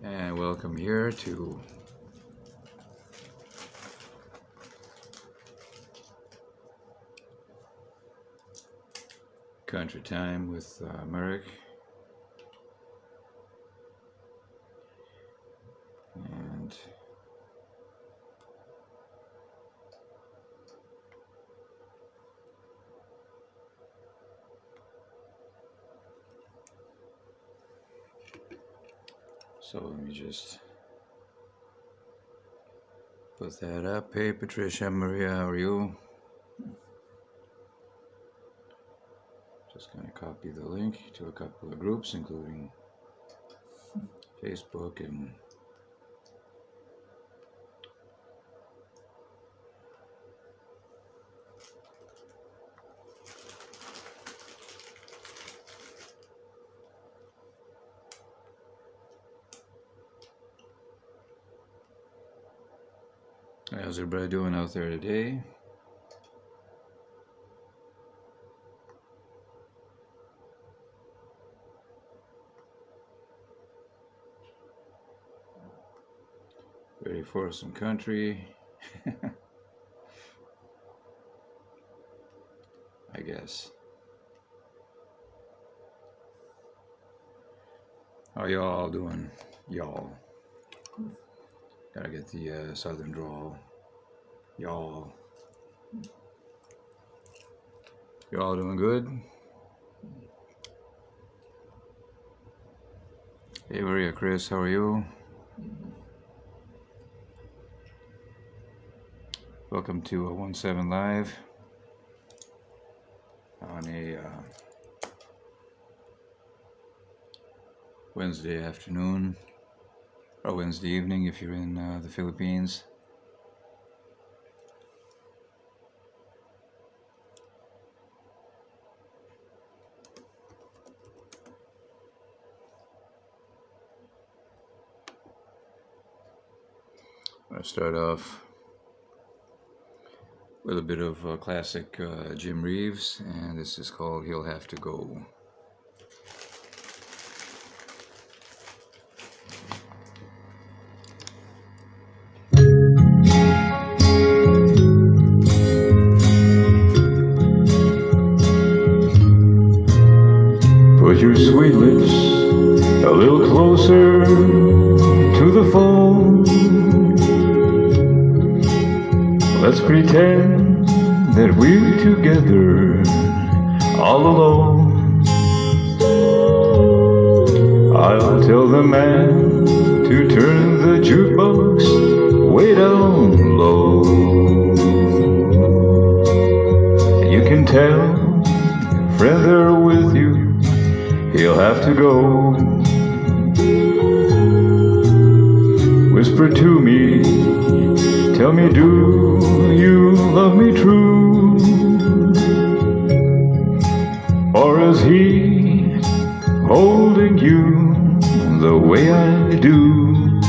And welcome here to Country Time with Merrick. And so let me just put that up. Hey Patricia, Maria, how are you? Just going to copy the link to a couple of groups, including Facebook and how's everybody doing out there today? Ready for some country? I guess. How y'all doing? Y'all. Gotta get the southern drawl. Y'all. Y'all doing good? Hey Maria, Chris, how are you? Welcome to 17 Live on a Wednesday afternoon, or Wednesday evening if you're in the Philippines. I'll start off with a bit of classic Jim Reeves, and this is called He'll Have to Go. Put your sweet lips a little closer to the phone. Let's pretend that we're together all alone. I'll tell the man to turn the jukebox way down low. You can tell your friend there with you, he'll have to go. Whisper to me, tell me, do you love me true? Or is he holding you the way I do?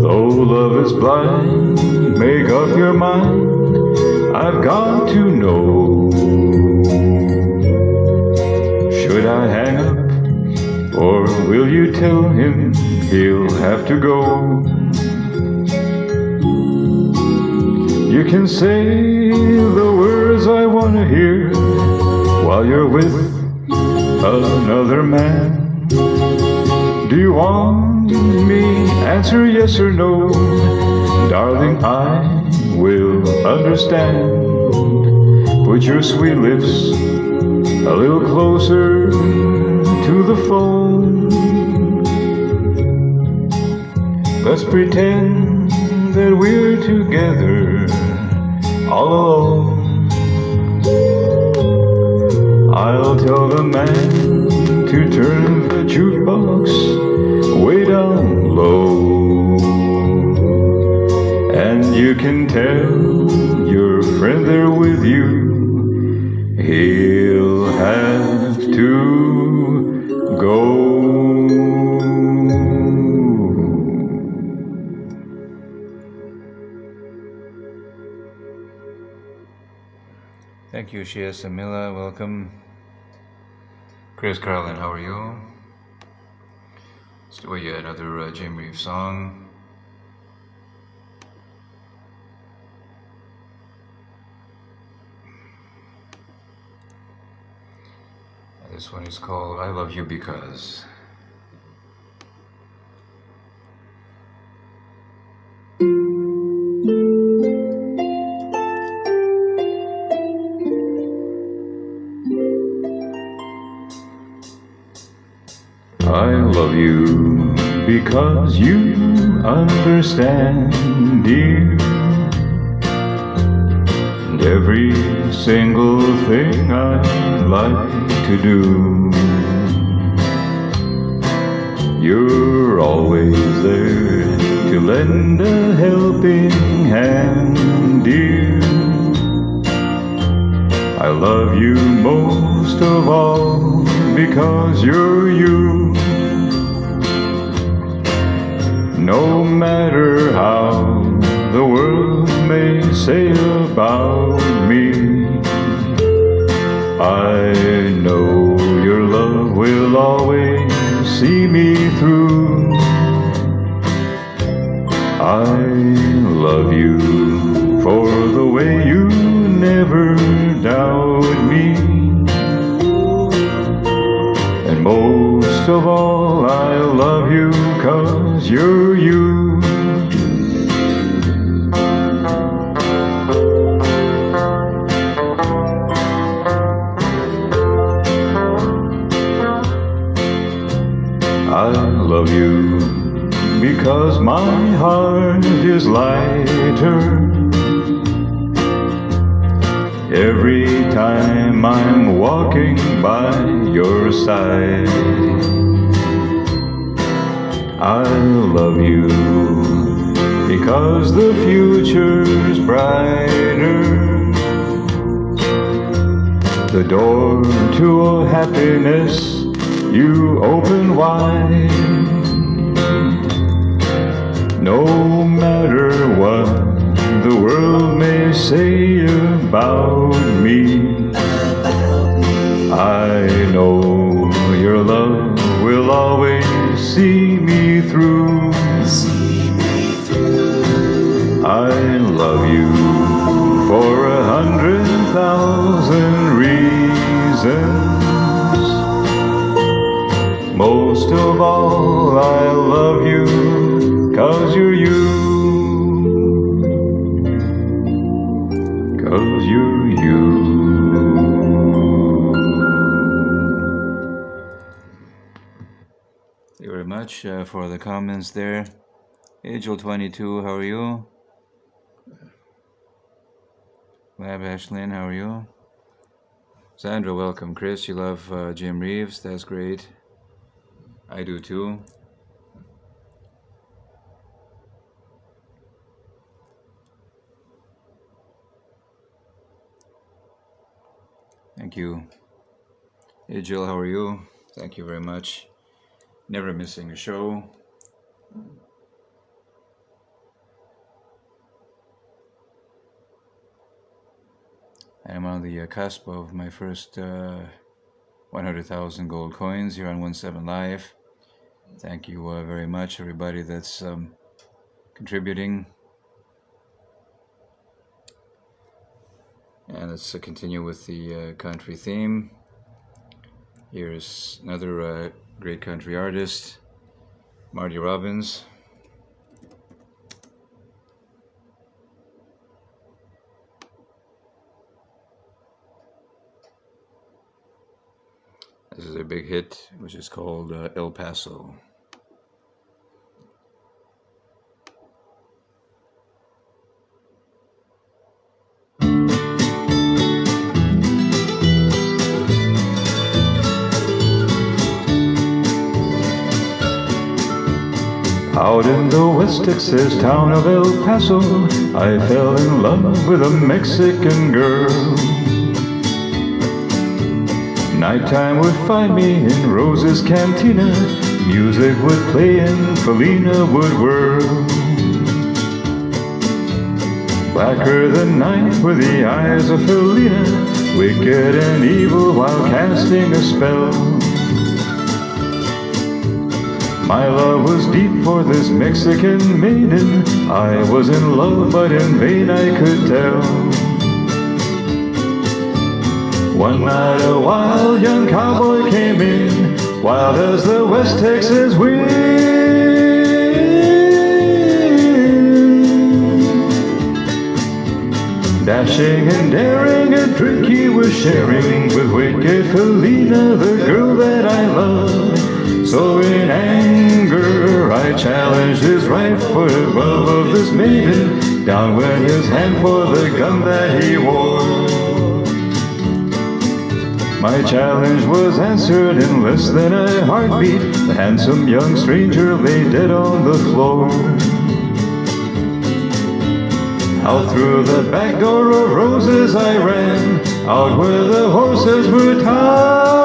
Though love is blind, make up your mind, I've got to know. Should I hang up, or will you tell him he'll have to go? You can say the words I want to hear while you're with another man. Do you want me? Answer yes or no. Darling, I will understand. Put your sweet lips a little closer to the phone. Let's pretend that we're together all alone. I'll tell the man to turn the jukebox way down low. And you can tell your friend there with you, he'll have to go. Thank you, Shia Samila. Welcome. Chris Carlin, how are you? Let's do another Jim Reeves song. This one is called I Love You Because. I love you because you understand, dear, and every single thing I like to do. You're always there to lend a helping hand, dear. I love you most of all because you're you. No matter how the world may say about me, I know your love will always see me through. I love you for the way you never doubt me. And most of all, I love you 'cause you're you. I love you because my heart is lighter every time I'm walking by your side. I love you because the future's brighter. The door to a happiness you open wide. No matter what the world may say about me, I know your love will always see me through. I love you for 100,000 reasons. Most of all, I love you 'cause you're you. 'Cause you're you. Thank you very much for the comments there. Angel22, how are you? Lab Ashlyn, how are you? Sandra, welcome. Chris, you love Jim Reeves. That's great. I do too. Thank you. Hey Jill, how are you? Thank you very much. Never missing a show. I'm on the cusp of my first 100,000 gold coins here on 17 Live. Thank you very much, everybody that's contributing. And let's continue with the country theme. Here's another great country artist, Marty Robbins. This is a big hit, which is called El Paso. Out in the West Texas town of El Paso, I fell in love with a Mexican girl. Nighttime would find me in Rose's Cantina. Music would play and Felina would whirl. Blacker than night were the eyes of Felina, wicked and evil while casting a spell. My love was deep for this Mexican maiden. I was in love, but in vain I could tell. One night a wild young cowboy came in, wild as the West Texas wind. Dashing and daring, a drink he was sharing with wicked Felina, the girl that I loved. So in anger I challenged his right foot above of this maiden. Down went his hand for the gun that he wore. My challenge was answered in less than a heartbeat. The handsome young stranger lay dead on the floor. Out through the back door of roses I ran, out where the horses were tied.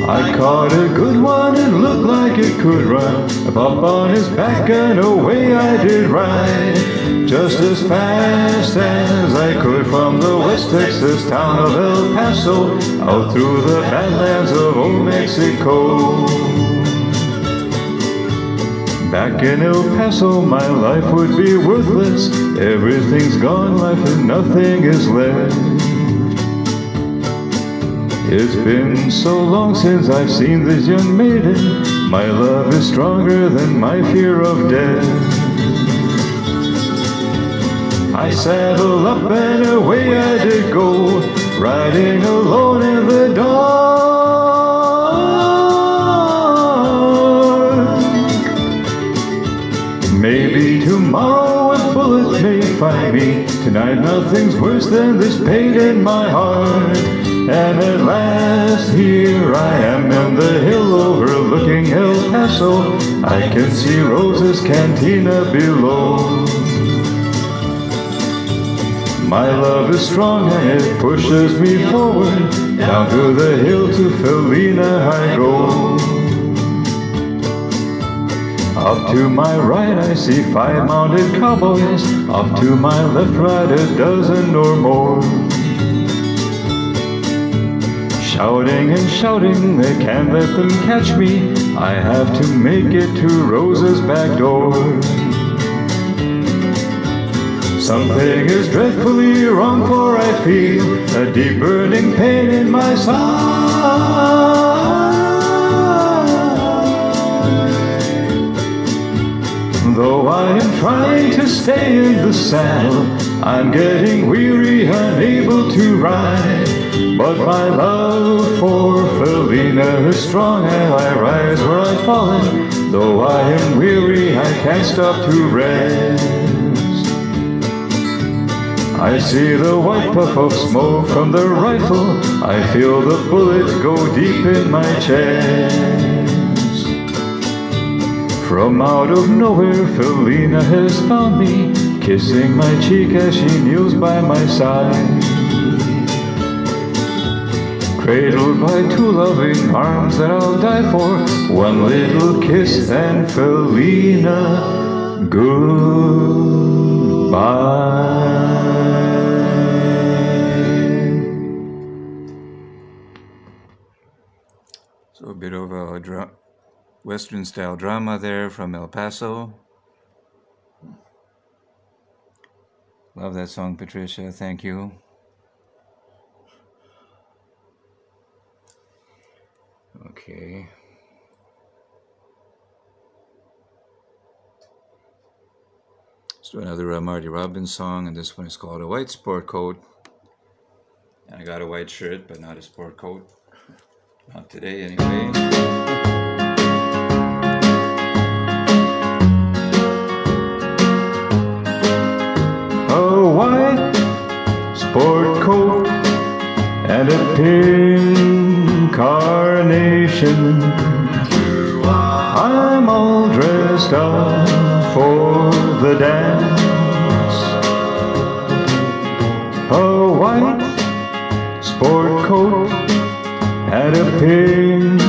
I caught a good one, it looked like it could run. I popped on his back and away I did ride, just as fast as I could from the West Texas town of El Paso, out through the badlands of old Mexico. Back in El Paso my life would be worthless. Everything's gone, life and nothing is left. It's been so long since I've seen this young maiden. My love is stronger than my fear of death. I saddled up and away I did go, riding alone in the dark. Maybe tomorrow a bullet may find me. Tonight nothing's worse than this pain in my heart. And at last here I am in the hill overlooking El Paso. I can see Rosa's cantina below. My love is strong and it pushes me forward. Down to the hill to Felina I go. Up to my right I see 5 mounted cowboys. Up to my left right a dozen or more. Shouting and shouting, they can't let them catch me. I have to make it to Rosa's back door. Something is dreadfully wrong, for I feel a deep burning pain in my side. Though I am trying to stay in the saddle, I'm getting weary, unable to ride. But my love for Felina is strong, and I rise where I've fallen. Though I am weary, I can't stop to rest. I see the white puff of smoke from the rifle. I feel the bullet go deep in my chest. From out of nowhere, Felina has found me, kissing my cheek as she kneels by my side. Cradled by 2 loving arms that I'll die for. One little kiss and Felina, goodbye. So a bit of a Western style drama there from El Paso. Love that song, Patricia. Thank you. Okay. Let's do another Marty Robbins song, and this one is called A White Sport Coat. And I got a white shirt, but not a sport coat. Not today, anyway. A white sport coat and a pink carnation. I'm all dressed up for the dance. A white sport coat and a pink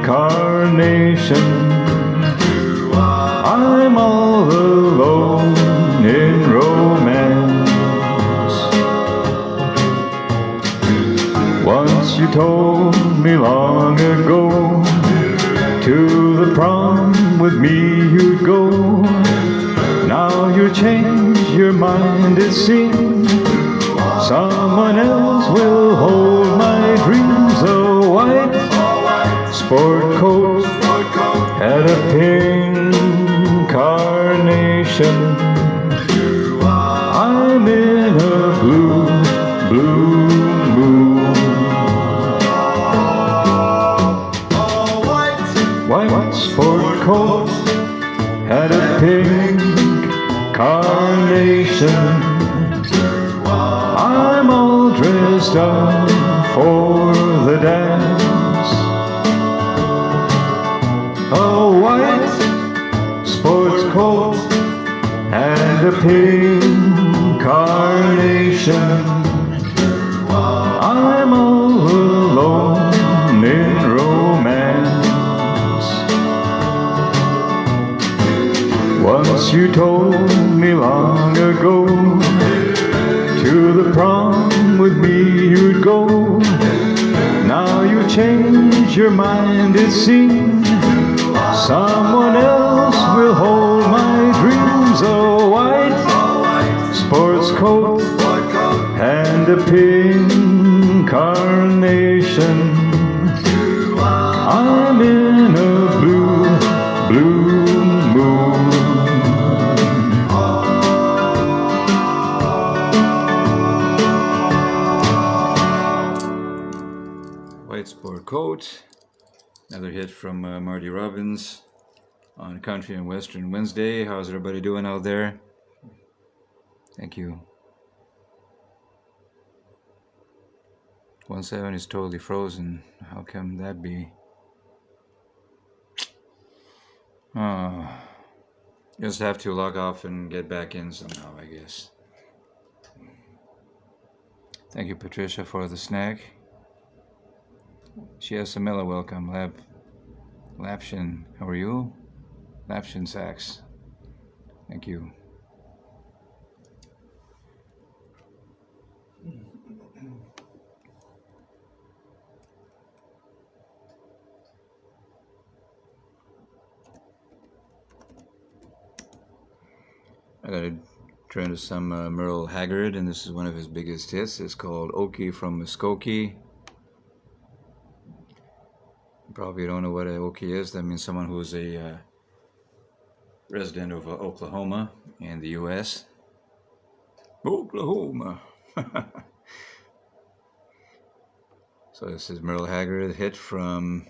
carnation. I'm all alone in romance. Once told me long ago, to the prom with me you'd go. Now you change your mind, it seems. Someone else will hold my dreams. A white sport coat had a pink carnation. I'm in a blue moon. White sport coat had a pink carnation. I'm all dressed up for the dance. A white sports coat and a pink carnation. I'm all alone in romance. Once you told me long ago, to the prom with me you'd go. Now you change your mind, it seems. Someone else will hold my dreams. A white sports coat and a pink carnation. I'm in a blue moon. White sport coat, another hit from Marty Robbins on Country and Western Wednesday. How's everybody doing out there? Thank you. 1.7 is totally frozen. How can that be? Just have to log off and get back in somehow, I guess. Thank you, Patricia, for the snack. She has Samilla, welcome. Lapshin, how are you? Lapshin Sax. Thank you. I gotta turn to some Merle Haggard, and this is one of his biggest hits. It's called Okie from Muskogee. Probably don't know what an Okie is. That means someone who's a resident of Oklahoma in the U.S. Oklahoma. So this is Merle Haggard, hit from,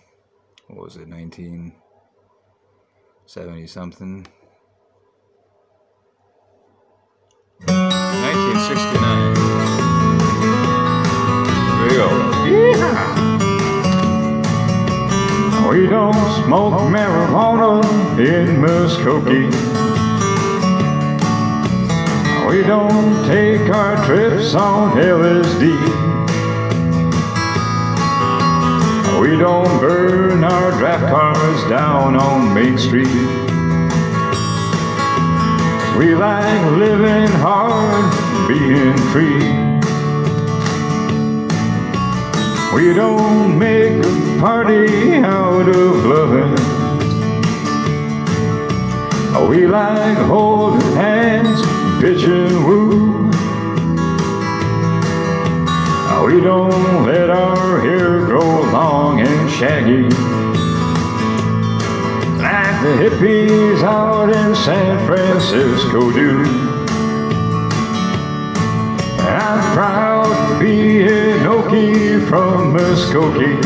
what was it, 1970 something. 1969. Here we go. Yeehaw! We don't smoke marijuana in Muskogee. We don't take our trips on LSD. We don't burn our draft cars down on Main Street. We like living hard, being free. We don't make a party out of loving. We like holding hands, pitching woo. We don't let our hair grow long and shaggy like the hippies out in San Francisco do. I'm proud to be an Okie from Muskogee,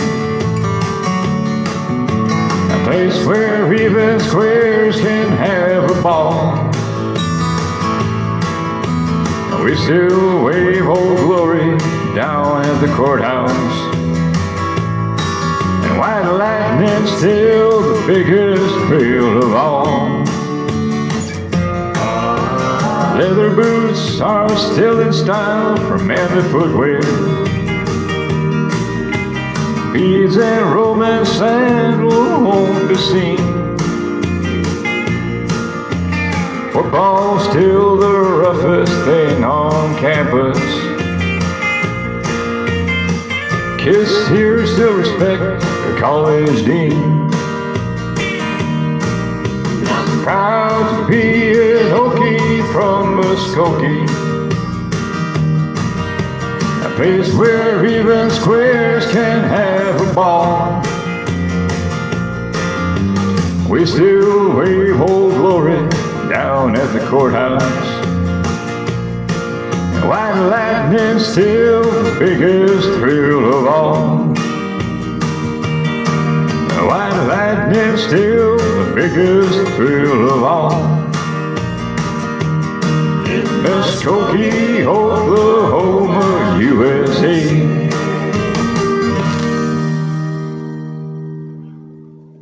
a place where even squares can have a ball. We still wave Old Glory down at the courthouse, and White Lightning's still the biggest thrill of all. Leather boots are still in style for manly footwear. Beads and Roman sandals won't be seen. Football's still the roughest thing on campus. kids here still respect the college dean. Proud to be an Okie from Muskogee, a place where even squares can have a ball. We still wave Old Glory down at the courthouse, and white lightning's still the biggest thrill of all. White lightning's still the biggest thrill of all. In Muskogee, Oklahoma, USA.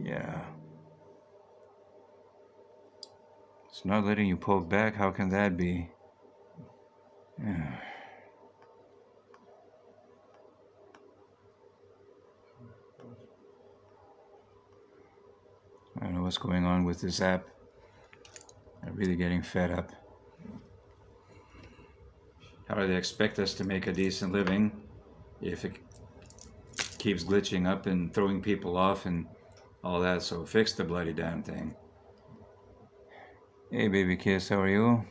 Yeah. It's not letting you poke back. How can that be? Yeah. I don't know what's going on with this app. I'm really getting fed up. How do they expect us to make a decent living if it keeps glitching up and throwing people off and all that? So fix the bloody damn thing. Hey baby kiss, how are you?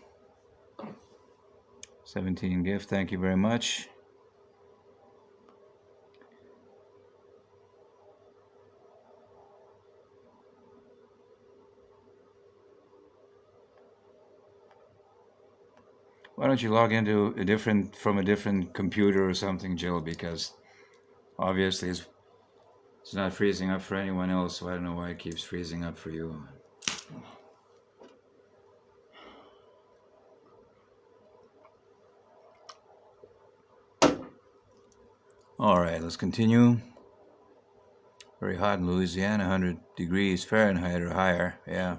17 gift, thank you very much. Why don't you log into from a different computer or something, Jill? Because obviously it's not freezing up for anyone else, so I don't know why it keeps freezing up for you. All right, let's continue. Very hot in Louisiana, 100 degrees Fahrenheit or higher. Yeah.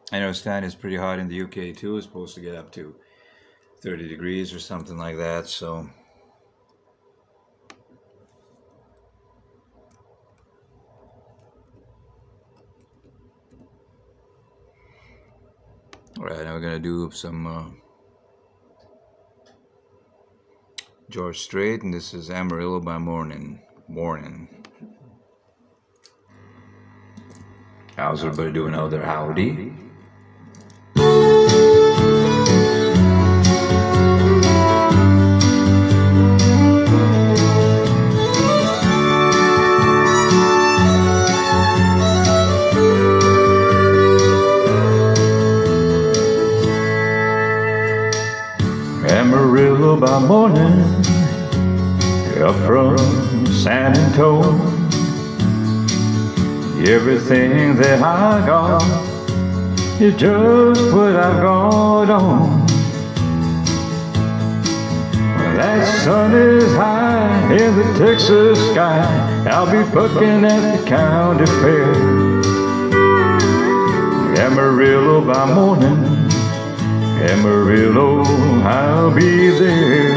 I understand it's pretty hot in the UK too. It's supposed to get up to 30 degrees or something like that, so. All right, now we're gonna do some George Strait, and this is Amarillo by Morning. How's everybody doing out there? Howdy. Amarillo by morning, up from San Antonio. Everything that I got is just what I've got on. That sun is high in the Texas sky. I'll be bucking at the county fair. Amarillo by morning, Amarillo, I'll be there.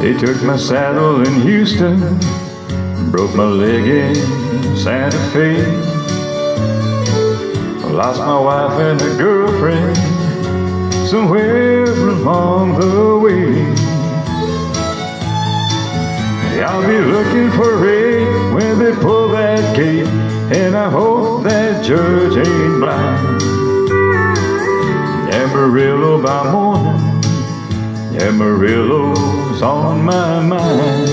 They took my saddle in Houston, broke my leg in Santa Fe. Lost my wife and a girlfriend somewhere along the way. I'll be looking for Ray when they pull that gate, and I hope that judge ain't blind. Amarillo by morning, Amarillo's on my mind.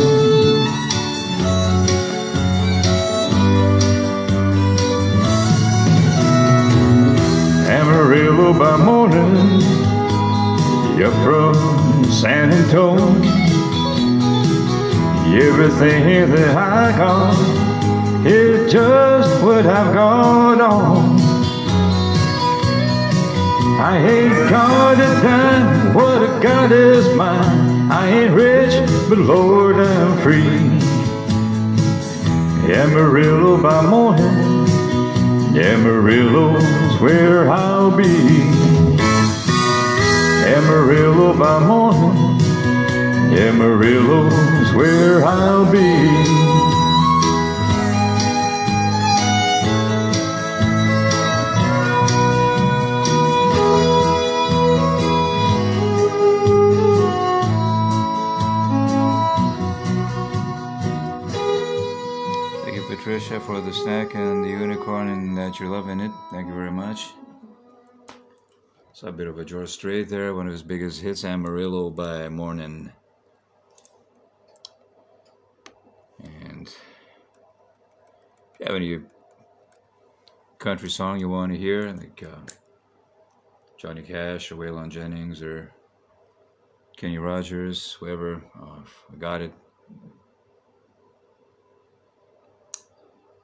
Amarillo by morning, you're from San Antonio. Everything that I got is just what I've got on. I ain't got a dime, what I got is mine. I ain't rich, but Lord, I'm free. Amarillo by morning, Amarillo's where I'll be. Amarillo by morning, Amarillo's where I'll be. and the unicorn, and that you're loving it. Thank you very much. It's a bit of a George Strait there, one of his biggest hits, Amarillo by Morning. And if you have any country song you want to hear, like Johnny Cash or Waylon Jennings or Kenny Rogers, whoever, I got it.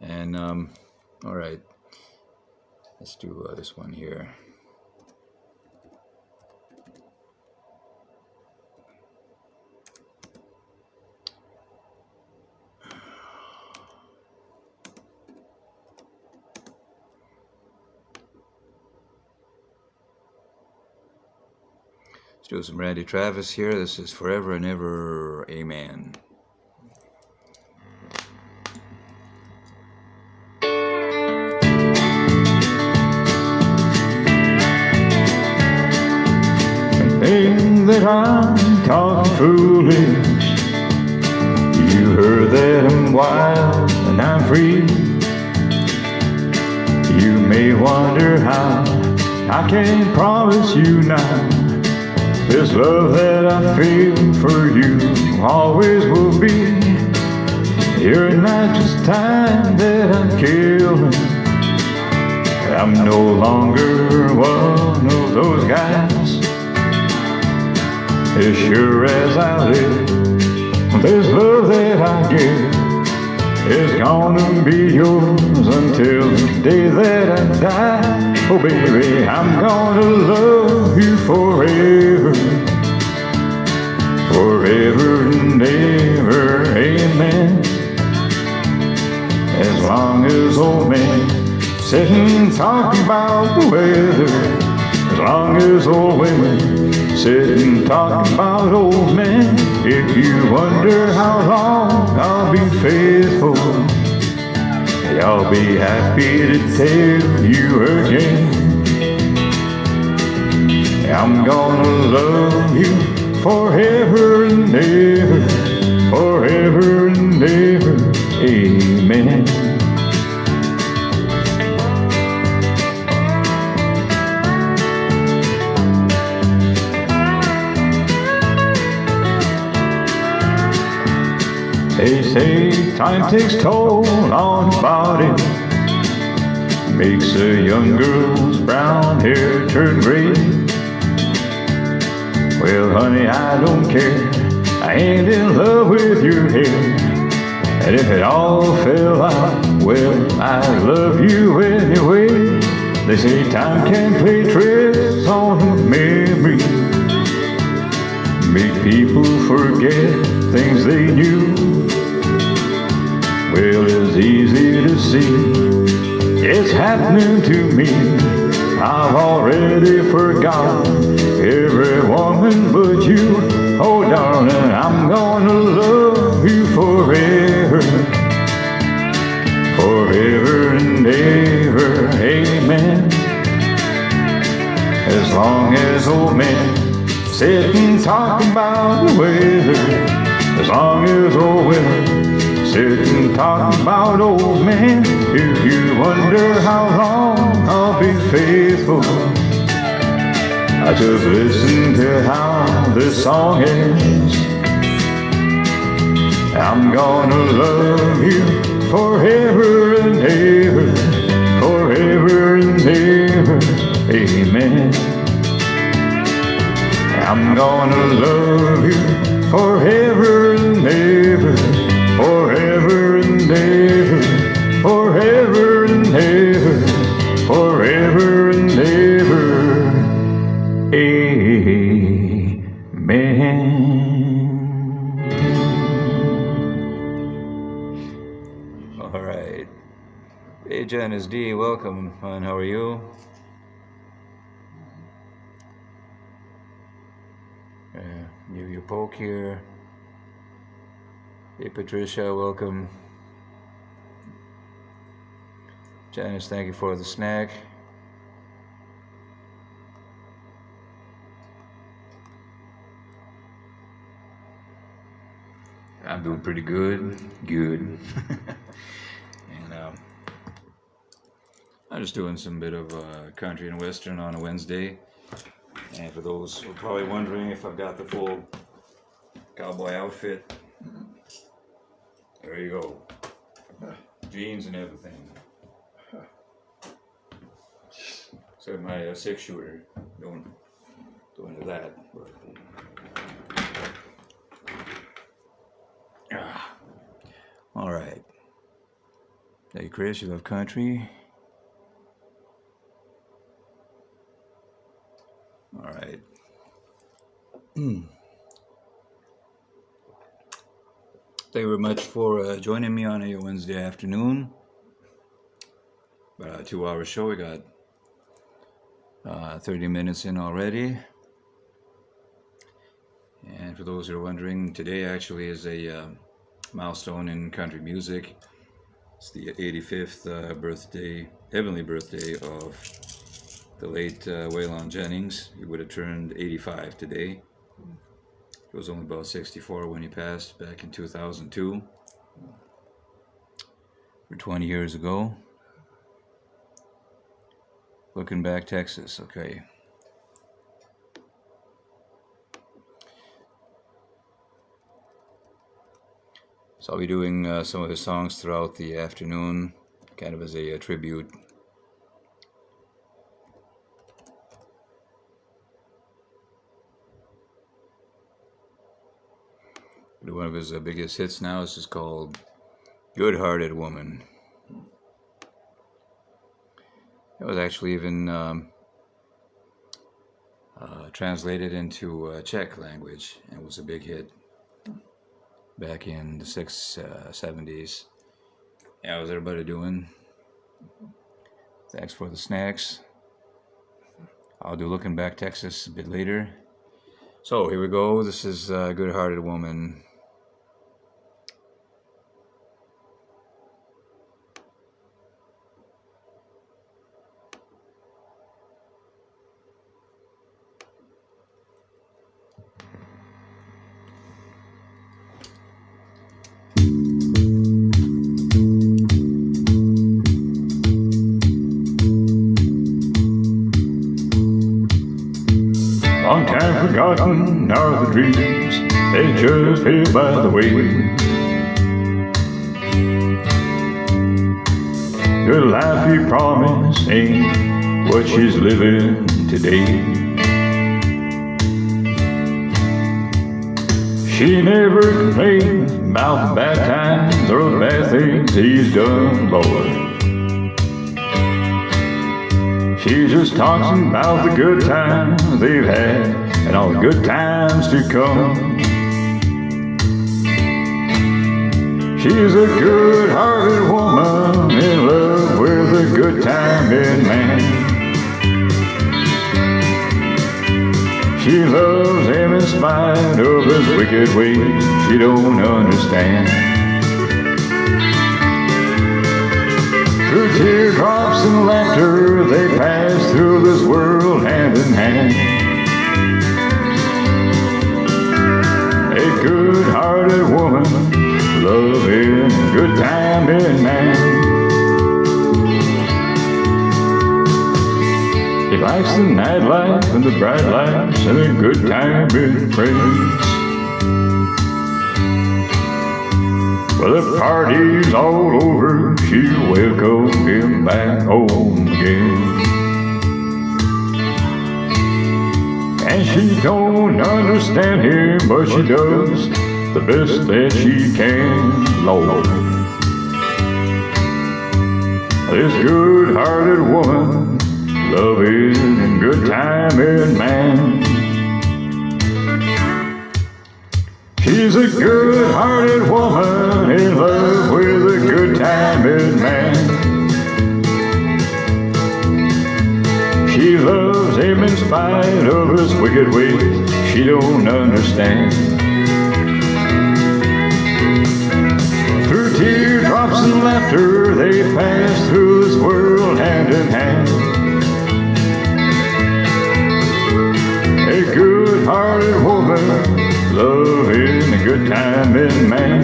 And all right, let's do this one here. Let's do some Randy Travis here. This is Forever and Ever, Amen. Think that I'm talking foolish. You heard that I'm wild and I'm free. You may wonder how I can't promise you now. This love that I feel for you always will be. You're not just time that I'm killing. I'm no longer one of those guys. As sure as I live, this love that I give is gonna be yours until the day that I die. Oh baby, I'm gonna love you forever, forever and ever, amen. As long as old men sitting talking about the weather, as long as old women sitting talking about old men. If you wonder how long I'll be faithful, I'll be happy to tell you again. I'm gonna love you forever and ever, forever and ever, amen. They say time takes toll on the body, makes a young girl's brown hair turn gray. Well, honey, I don't care, I ain't in love with your hair. And if it all fell out, well, I love you anyway. They say time can play tricks on a memory, make people forget things they knew. Well, it's easy to see, it's happening to me. I've already forgotten every woman but you. Oh darling, I'm gonna love you forever, forever and ever, amen. As long as old men sit and talk about the weather, as long as old women sit and talk about old men. If you wonder how long I'll be faithful, I just listen to how this song ends. I'm gonna love you forever and ever, forever and ever, amen. I'm gonna love you forever and ever, forever and ever, forever and ever, forever and ever, amen. All right. Hey, Janice D, welcome, and how are you? Your Poke here. Hey, Patricia, welcome. Janice, thank you for the snack. I'm doing pretty good. Good. And I'm just doing some bit of country and western on a Wednesday. And for those who are probably wondering if I've got the full cowboy outfit, there you go. Jeans and everything. Except my 6-shooter. Don't go into that. But, all right. Hey, Chris, you love country? All right. Thank you very much for joining me on a Wednesday afternoon. About a 2-hour show. We got 30 minutes in already. And for those who are wondering, today actually is a milestone in country music. It's the 85th birthday, heavenly birthday of the late Waylon Jennings. He would have turned 85 today. He was only about 64 when he passed back in 2002, for 20 years ago. Looking back, Texas, okay. So I'll be doing some of his songs throughout the afternoon, kind of as a tribute. One of his biggest hits now is just called Goodhearted Woman. It was actually even translated into Czech language and was a big hit back in the 70s. Yeah, how's everybody doing? Thanks for the snacks. I'll do Looking Back Texas a bit later. So here we go. This is Goodhearted Woman. Long time forgotten are the dreams, they just fade by the way. Good life you promised ain't what she's living today. She never complains about the bad times or the bad things he's done, Lord. She just talks about the good times they've had and all the good times to come. She's a good-hearted woman in love with a good-timing man. She loves him in spite of his wicked ways she don't understand. Through teardrops and laughter, they pass through this world hand in hand. A good-hearted woman, loving a good-timing man. He likes the nightlife and the bright lights and a good-timing friends. Well, the party's all over, she'll welcome him back home again. And she don't understand him, but she does the best that she can, Lord. This good-hearted woman, loving and good-timing man. She's a good-hearted woman in love with a good-timing man. She loves him in spite of his wicked ways she don't understand. Through teardrops and laughter, they pass through this world hand in hand. A good-hearted woman, loving a good-timing man.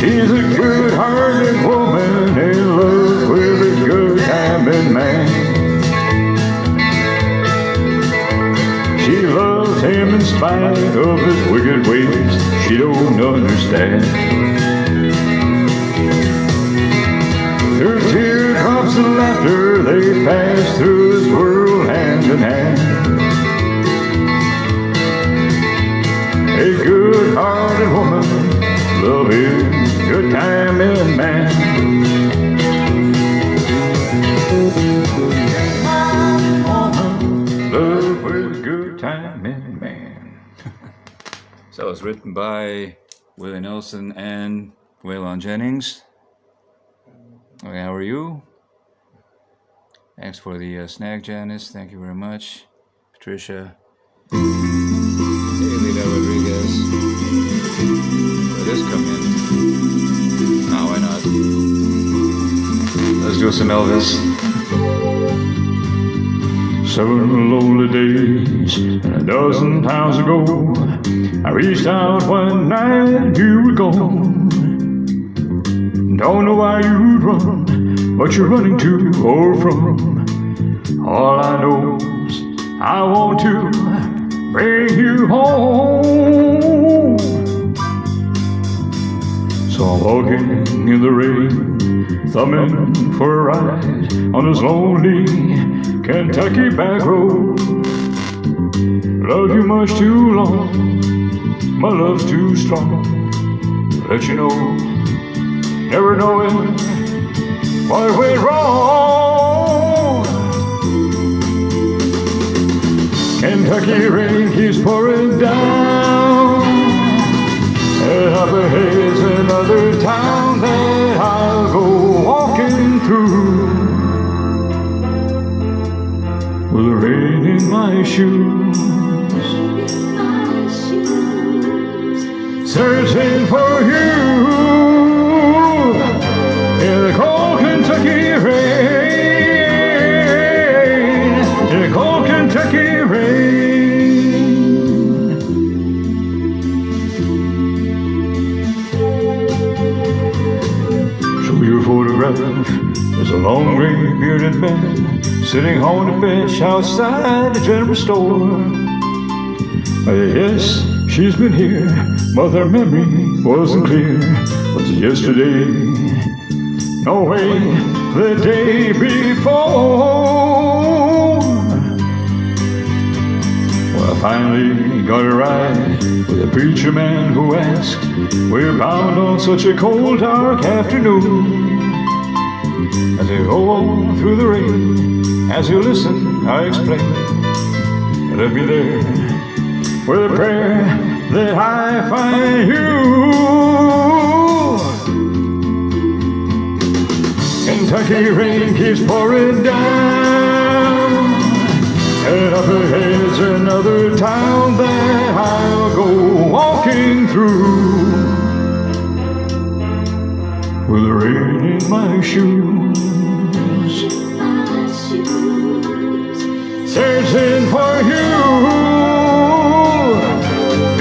She's a good-hearted woman spite of his wicked ways, she don't understand. Through teardrops and laughter, they pass through this world hand in hand. A good-hearted woman, love is good timing man. Love with good timing man. So it was written by Willie Nelson and Waylon Jennings. Okay, how are you? Thanks for the snack, Janice. Thank you very much. Patricia. Hey, Lita Rodriguez. Where this come in? No, why not? Let's do some Elvis. 7 lonely days and a dozen times ago, I reached out one night and you were gone. Don't know why you'd run, what you're running to or from. All I know is I want to bring you home. So I'm walking in the rain, thumbing for a ride on this lonely Kentucky back road. Love you much too long, my love's too strong. Let you know, never knowing what went wrong. Kentucky rain keeps pouring down, and up ahead's another town that I'll go walking through, with the rain in my shoes, searching for you in the cold Kentucky rain, in the cold Kentucky rain. Show your photograph. There's a long gray bearded man sitting on a bench outside the general store. Yes, she's been here, but her memory wasn't clear. Was it yesterday? No way, the day before. Well, I finally got a ride with a preacher man who asked, we're bound on such a cold, dark afternoon. As I go on through the rain, as you listen, I explain. Let me there with a prayer that I find you. Kentucky rain keeps pouring down, and up ahead's another town that I'll go walking through, with the rain in my shoes, searching for you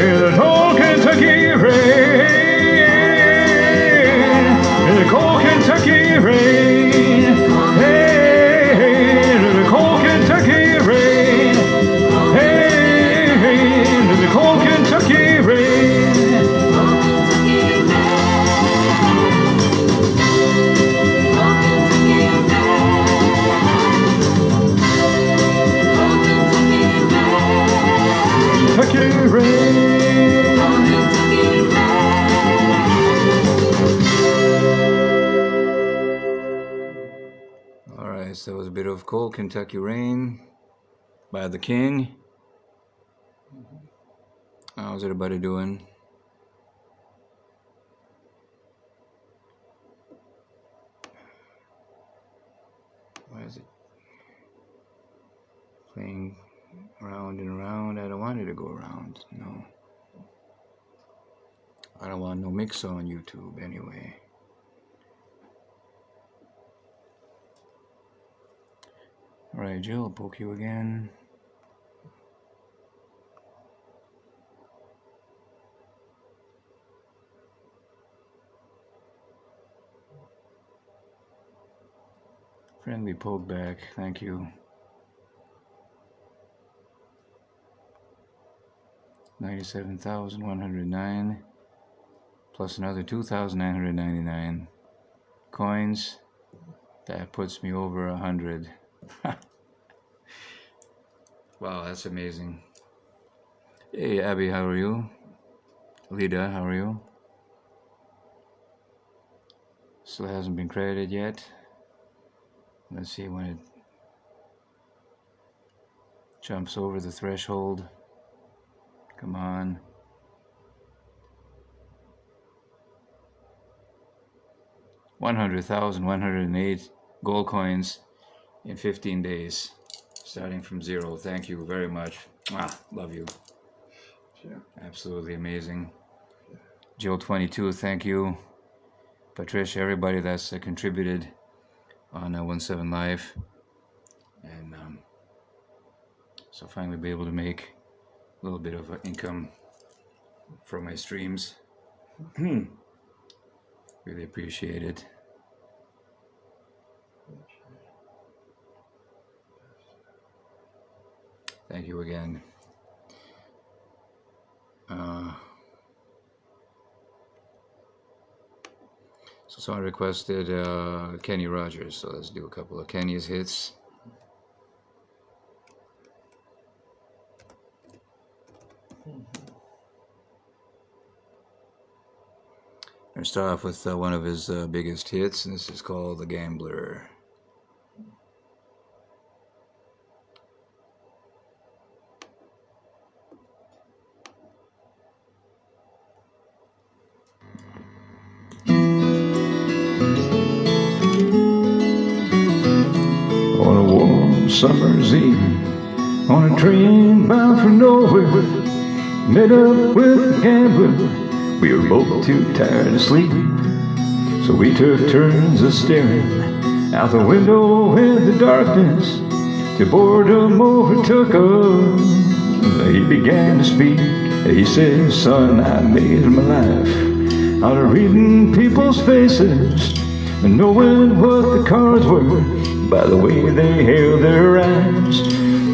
in the cold Kentucky rain, in the cold Kentucky rain, hey, in the cold Kentucky rain, hey, in the cold Kentucky rain. Kentucky rain. All right, so it was a bit of Cold Kentucky Rain by The King. How's everybody doing? Why is it playing round and round? I don't want it to go around. No. I don't want no mix on YouTube anyway. Alright, Jill, I'll poke you again. Friendly poke back, thank you. 97,109 plus another 2,999 coins. That puts me over 100. Wow, that's amazing. Hey, Abby, how are you? Lida, how are you? Still hasn't been credited yet. Let's see when it jumps over the threshold. Come on. $100,108 gold coins in 15 days, starting from zero. Thank you very much. Love you. Yeah. Absolutely amazing. Jill 22, thank you. Patricia, everybody that's contributed on 17 Live. And so finally be able to make a little bit of income from my streams. Really appreciate it. Thank you again. So someone requested Kenny Rogers, so let's do a couple of Kenny's hits. I'm going to start off with one of his biggest hits, and this is called The Gambler. On a warm summer's eve, on a train bound for nowhere, met up with a gambler. We were both too tired to sleep, so we took turns of staring out the window in the darkness till boredom overtook us. He began to speak. He said, "Son, I made my life out of reading people's faces and knowing what the cards were by the way they held their eyes.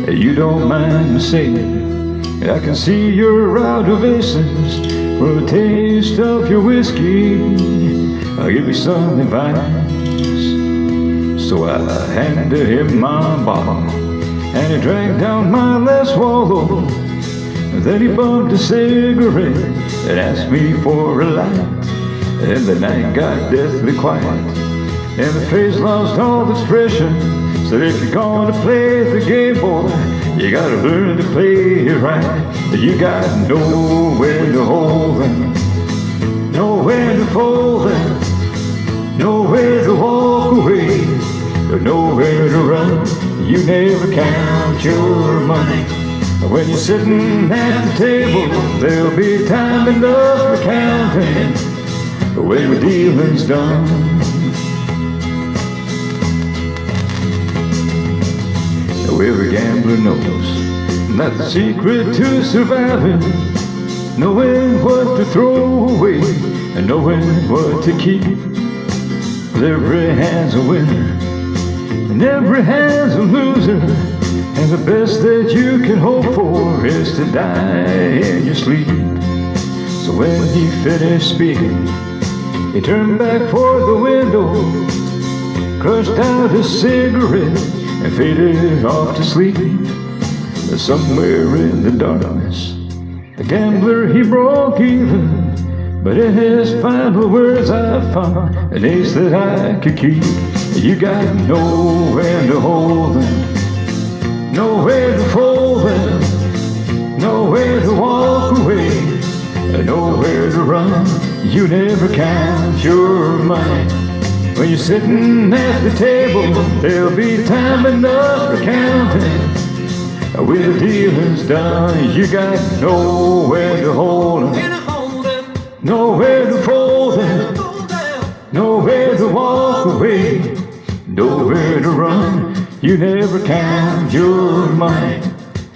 You don't mind me saying, I can see you're out of aces. For a taste of your whiskey, I'll give you some advice." So I handed him my bottle, and he drank down my last swallow. Then he bummed a cigarette and asked me for a light. And the night got deathly quiet, and the face lost all expression. Said, "If you're gonna play the game, boy, you gotta learn to play it right. You got nowhere to hold them, nowhere to fold them, nowhere to walk away, nowhere to run. You never count your money. When you're sitting at the table, there'll be time enough for counting when the dealing's done." Every gambler knows that the secret to surviving, knowing what to throw away and knowing what to keep. Every hand's a winner and every hand's a loser, and the best that you can hope for is to die in your sleep. So when he finished speaking, he turned back for the window, crushed out a cigarette and faded off to sleep. Somewhere in the darkness, the gambler, he broke even, but in his final words I found an ace that I could keep. You got nowhere to hold them, nowhere to fold them, nowhere to walk away, nowhere to run. You never count your money. When you're sitting at the table, there'll be time enough for counting. When the dealing's done, you got nowhere to hold them, nowhere to fold them, nowhere to walk away, nowhere to run. You never count your money.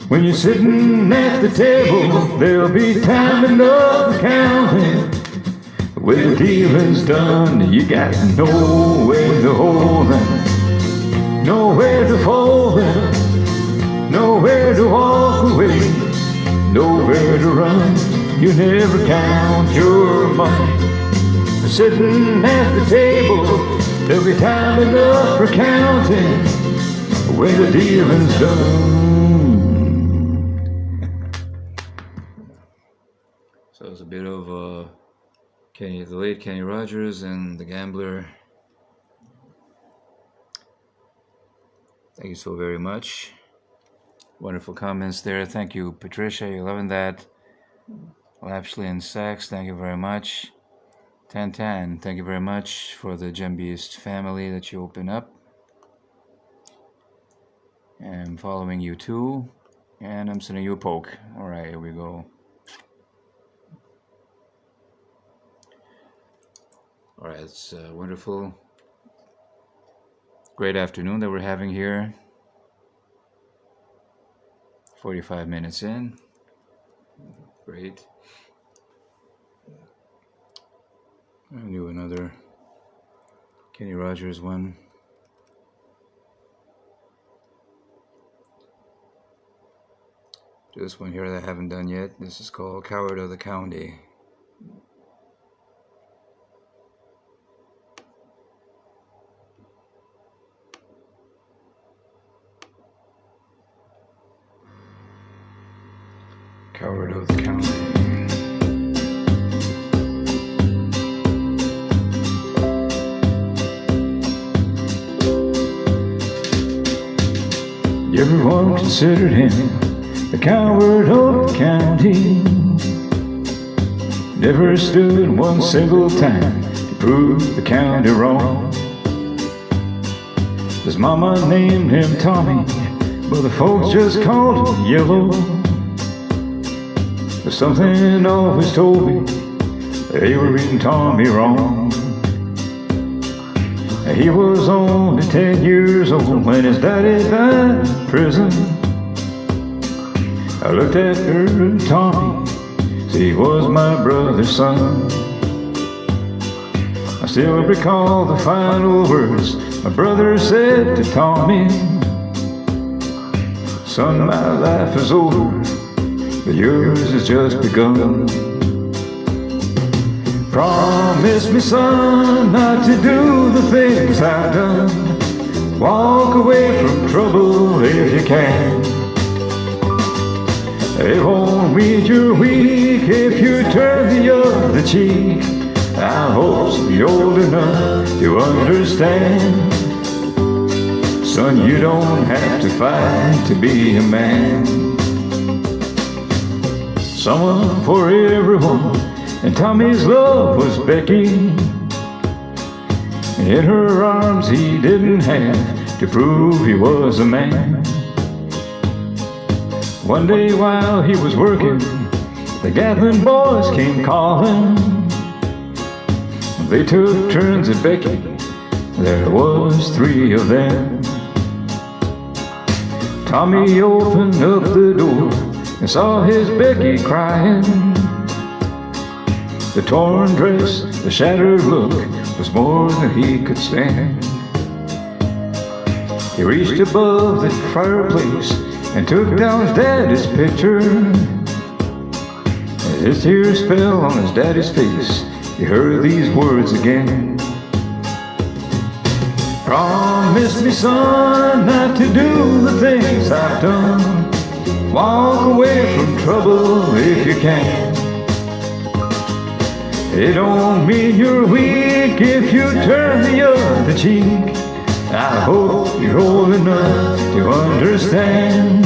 When you're sitting at the table, there'll be time enough for counting. When the dealing's done, you got nowhere to hold them, nowhere to fold them, nowhere to walk away, nowhere to run. You never count your money. Sitting at the table, there'll be time enough for counting when the dealing's done. So it's a bit of the late Kenny Rogers and the Gambler. Thank you so very much. Wonderful comments there. Thank you, Patricia. You're loving that. Lapsley and Sachs, thank you very much. Tan, thank you very much for the Gem Beast family that you open up. And I'm following you too. And I'm sending you a poke. Alright, here we go. Alright, it's wonderful. Great afternoon that we're having here. 45 minutes in. Great. I'll do another Kenny Rogers one. This one here that I haven't done yet. This is called Coward of the County. Coward of the County. Everyone considered him the coward of the county. Never stood one single time to prove the county wrong. His mama named him Tommy, but the folks just called him Yellow. But something always told me they were reading Tommy wrong. He was only 10 years old when his daddy died in prison. I looked at her, Tommy, see he was my brother's son. I still recall the final words my brother said to Tommy. Son, my life is over, but yours has just begun. Promise me, son, not to do the things I've done. Walk away from trouble if you can. It won't mean you're weak if you turn the other cheek. I hope you're old enough to understand. Son, you don't have to fight to be a man. Someone for everyone, and Tommy's love was Becky. In her arms he didn't have to prove he was a man. One day while he was working, the Gatlin boys came calling. They took turns at Becky, there was 3 of them. Tommy opened up the door and saw his Becky crying. The torn dress, the shattered look was more than he could stand. He reached above the fireplace and took down his daddy's picture. As his tears fell on his daddy's face, he heard these words again. Promise me, son, not to do the things I've done. Walk away from trouble if you can. It don't mean you're weak if you turn the other cheek. I hope you're old enough to understand.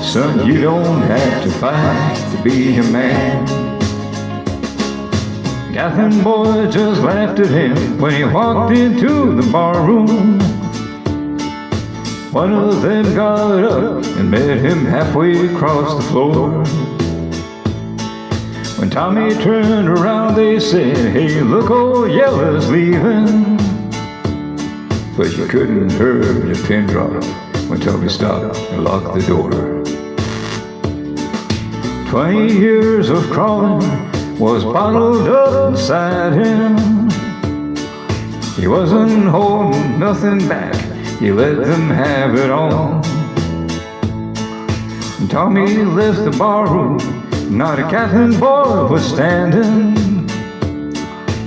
Son, you don't have to fight to be a man. Gatlin boy just laughed at him when he walked into the barroom. One of them got up and met him halfway across the floor. When Tommy turned around they said, hey, look, old Yella's leaving. But you couldn't hear a pin drop when Tommy stopped and locked the door. 20 years of crawling was bottled up inside him. He wasn't holding nothing back, he let them have it all. Tommy left the barroom, not a Catholic boy was standing.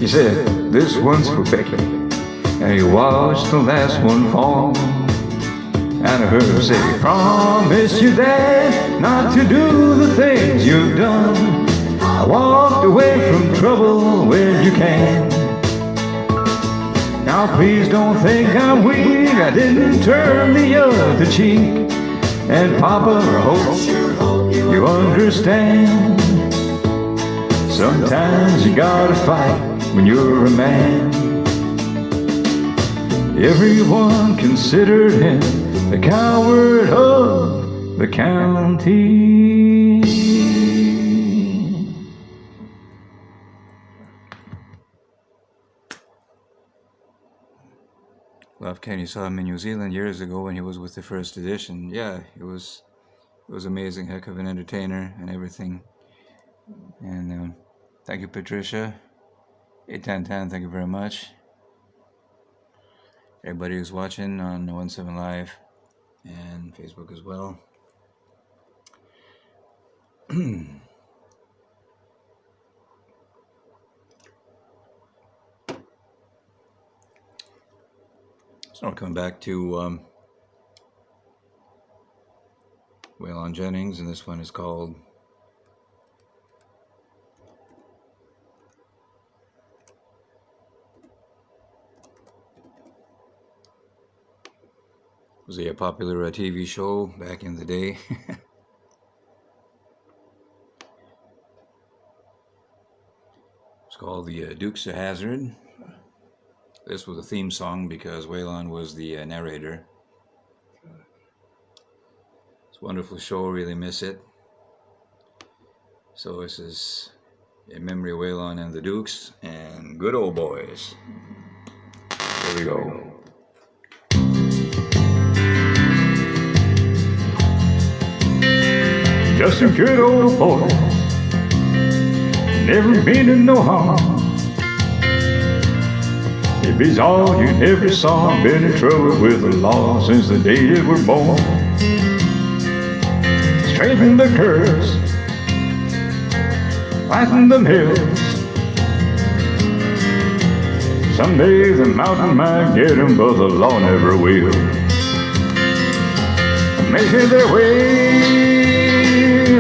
He said, this one's for Becky, and he watched the last one fall. And I heard him say, promise your dad not to do the things you've done. I walked away from trouble when you can. Now please don't think I'm weak, I didn't turn the other cheek. And Papa, I hope you understand. Sometimes you gotta fight when you're a man. Everyone considered him the coward of the county. Love Kenny saw him in New Zealand years ago when he was with the first edition. Yeah, it was amazing, heck of an entertainer and everything. And thank you, Patricia. 81010, thank you very much. Everybody who's watching on 17 Live and Facebook as well. So I'm coming back to Waylon Jennings, and this one is called was a popular TV show back in the day. It's called the Dukes of Hazzard. This was a theme song because Waylon was the narrator. It's a wonderful show, really miss it. So this is in memory of Waylon and the Dukes and Good Old Boys. Here we go. Just a good old boy, never meaning no harm. If he's all you never saw, been in trouble with the law since the day you were born. Straighten the curves, flatten the hills. Someday the mountain might get him, but the law never will. Making their way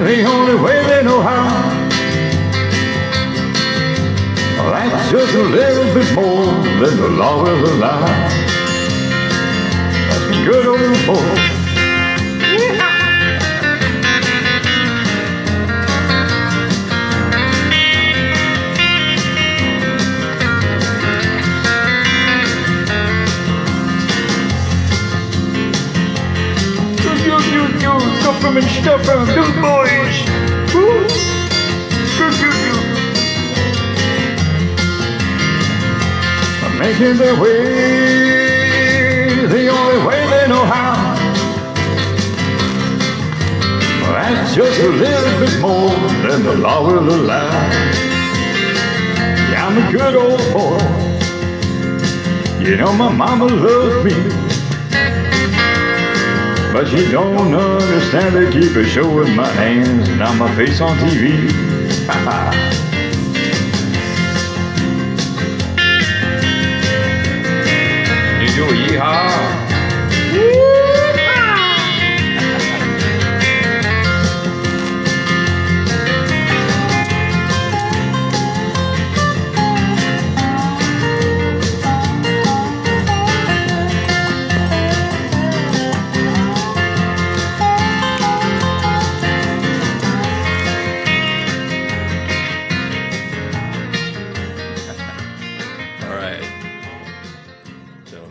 the only way they know how. That's just a little bit more than the law will allow. That's a good old boy. Stuff and stuff from good boys. Woo. Making their way the only way they know how. Well, that's just a little bit more than the law will allow. Yeah, I'm a good old boy. You know my mama loves me, but she don't understand they keep a showing my hands and not my face on TV. You do a yeehaw.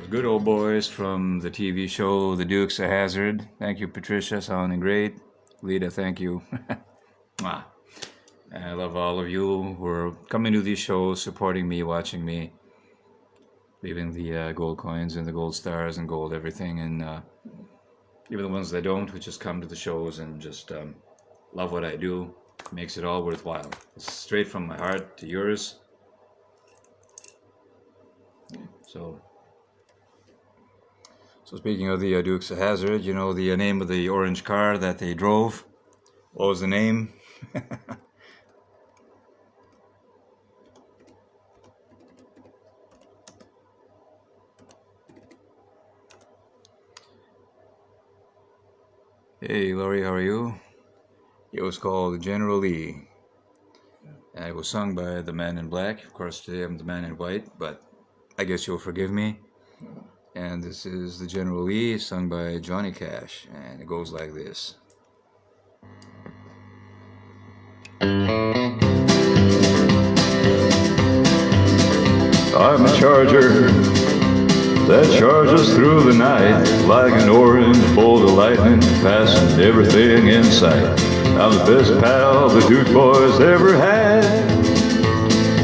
Good old boys from the TV show The Dukes of Hazzard. Thank you, Patricia, sounding great. Lita, thank you. I love all of you who are coming to these shows, supporting me, watching me, leaving the gold coins and the gold stars and gold everything, and even the ones that don't, who just come to the shows and just love what I do, makes it all worthwhile. It's straight from my heart to yours. So speaking of the Dukes of Hazzard, you know the name of the orange car that they drove? What was the name? Hey, Laurie, how are you? It was called General Lee. And it was sung by the Man in Black. Of course, today I'm the Man in White, but I guess you'll forgive me. And this is the General Lee, sung by Johnny Cash. And it goes like this. I'm a charger that charges through the night like an orange bolt of lightning, passing everything in sight. I'm the best pal the Duke boys ever had.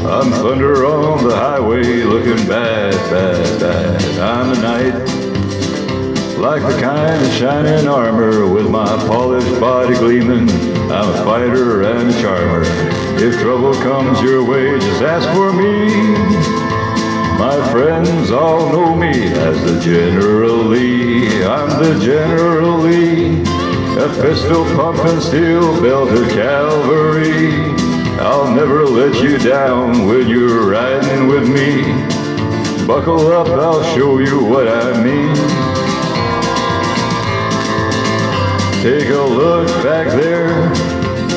I'm thunder on the highway looking bad, bad, bad. I'm a knight, like the kind of shining armor with my polished body gleaming. I'm a fighter and a charmer. If trouble comes your way, just ask for me. My friends all know me as the General Lee. I'm the General Lee, a pistol pumping, steel belted cavalry. I'll never let you down when you're riding with me. Buckle up, I'll show you what I mean. Take a look back there,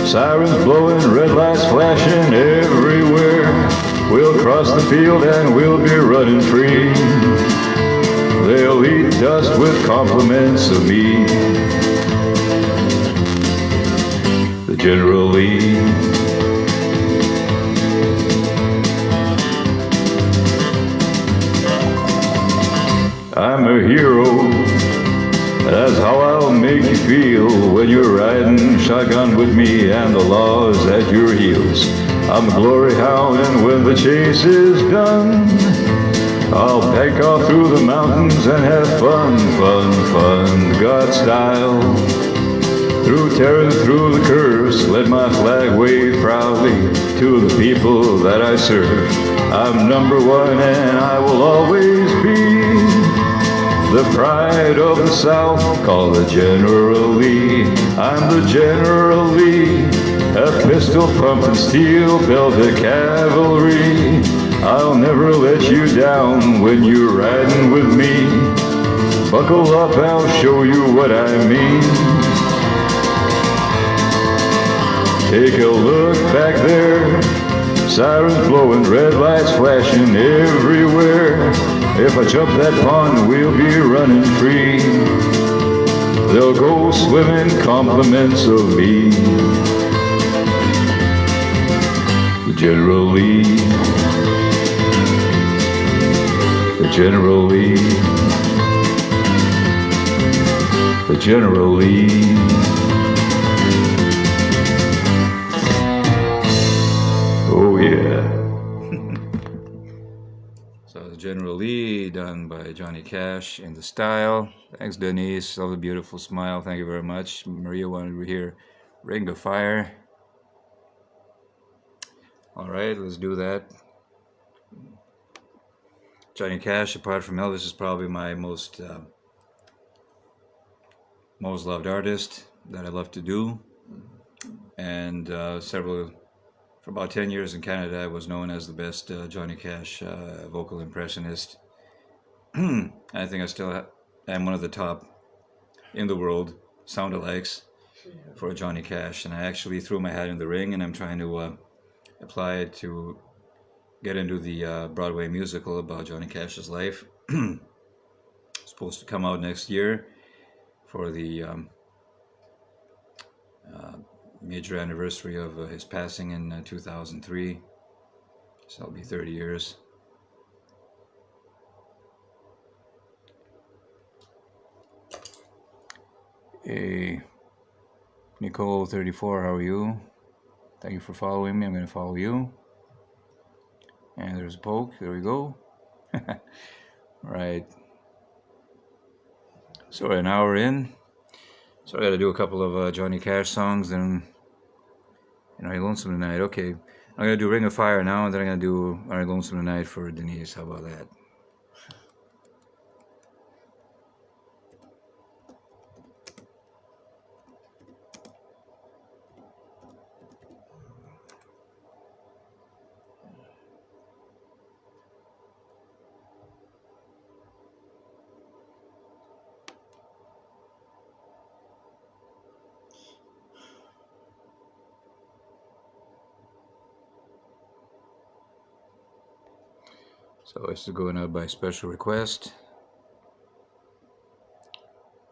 sirens blowing, red lights flashing everywhere. We'll cross the field and we'll be running free. They'll eat dust with compliments of me. The General Lee. I'm a hero, that's how I'll make you feel when you're riding shotgun with me and the law's at your heels. I'm a glory hound, and when the chase is done, I'll peck off through the mountains and have fun, fun, fun, God style. Through tearing through the curves, let my flag wave proudly to the people that I serve. I'm number one and I will always be the pride of the South, called the General Lee. I'm the General Lee, a pistol pumping, steel belted cavalry. I'll never let you down when you're riding with me. Buckle up, I'll show you what I mean. Take a look back there, sirens blowing, red lights flashing everywhere. If I jump that pond, we'll be running free. They'll go swimming, compliments of me. The General Lee. The General Lee. The General Lee. Oh yeah. So the General Lee, done by Johnny Cash in the style. Thanks, Denise. Love the beautiful smile. Thank you very much. Maria wanted to hear Ring of Fire. All right, let's do that. Johnny Cash, apart from Elvis, is probably my most loved artist that I love to do. And for about 10 years in Canada, I was known as the best Johnny Cash vocal impressionist. I think I still am one of the top in the world sound-alikes for Johnny Cash, and I actually threw my hat in the ring, and I'm trying to apply it to get into the Broadway musical about Johnny Cash's life. Supposed to come out next year for the major anniversary of his passing in 2003, so it'll be 30 years. Hey, Nicole34, how are you? Thank you for following me. I'm going to follow you. And there's a poke. There we go. Right. So an hour in. So I got to do a couple of Johnny Cash songs. Then, Are You Lonesome Tonight? Okay. I'm going to do Ring of Fire now, and then I'm going to do Are You Lonesome Tonight for Denise. How about that? So this is going out by special request.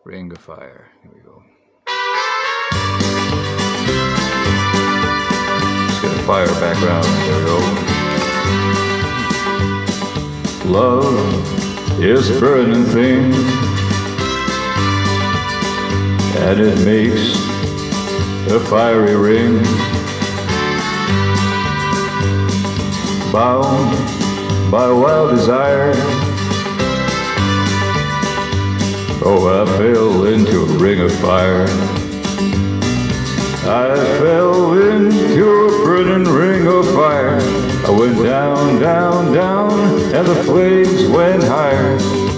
Ring of Fire. Here we go. Just got a fire background. There we go. Love is a burning thing, and it makes a fiery ring. Bound by wild desire, oh, I fell into a ring of fire. I fell into a burning ring of fire. I went down, down, down, and the flames went higher.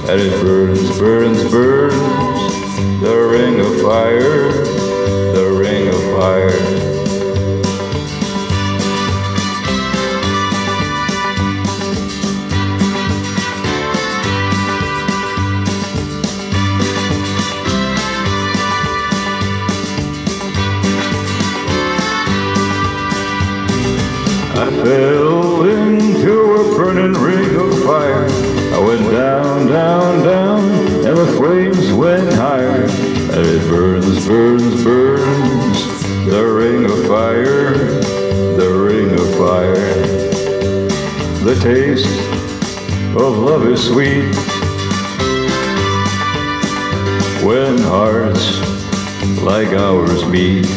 And it burns, burns, burns, the ring of fire, the ring of fire. I fell into a burning ring of fire. I went down, down, down, and the flames went higher. And it burns, burns, burns, the ring of fire, the ring of fire. The taste of love is sweet when hearts like ours meet.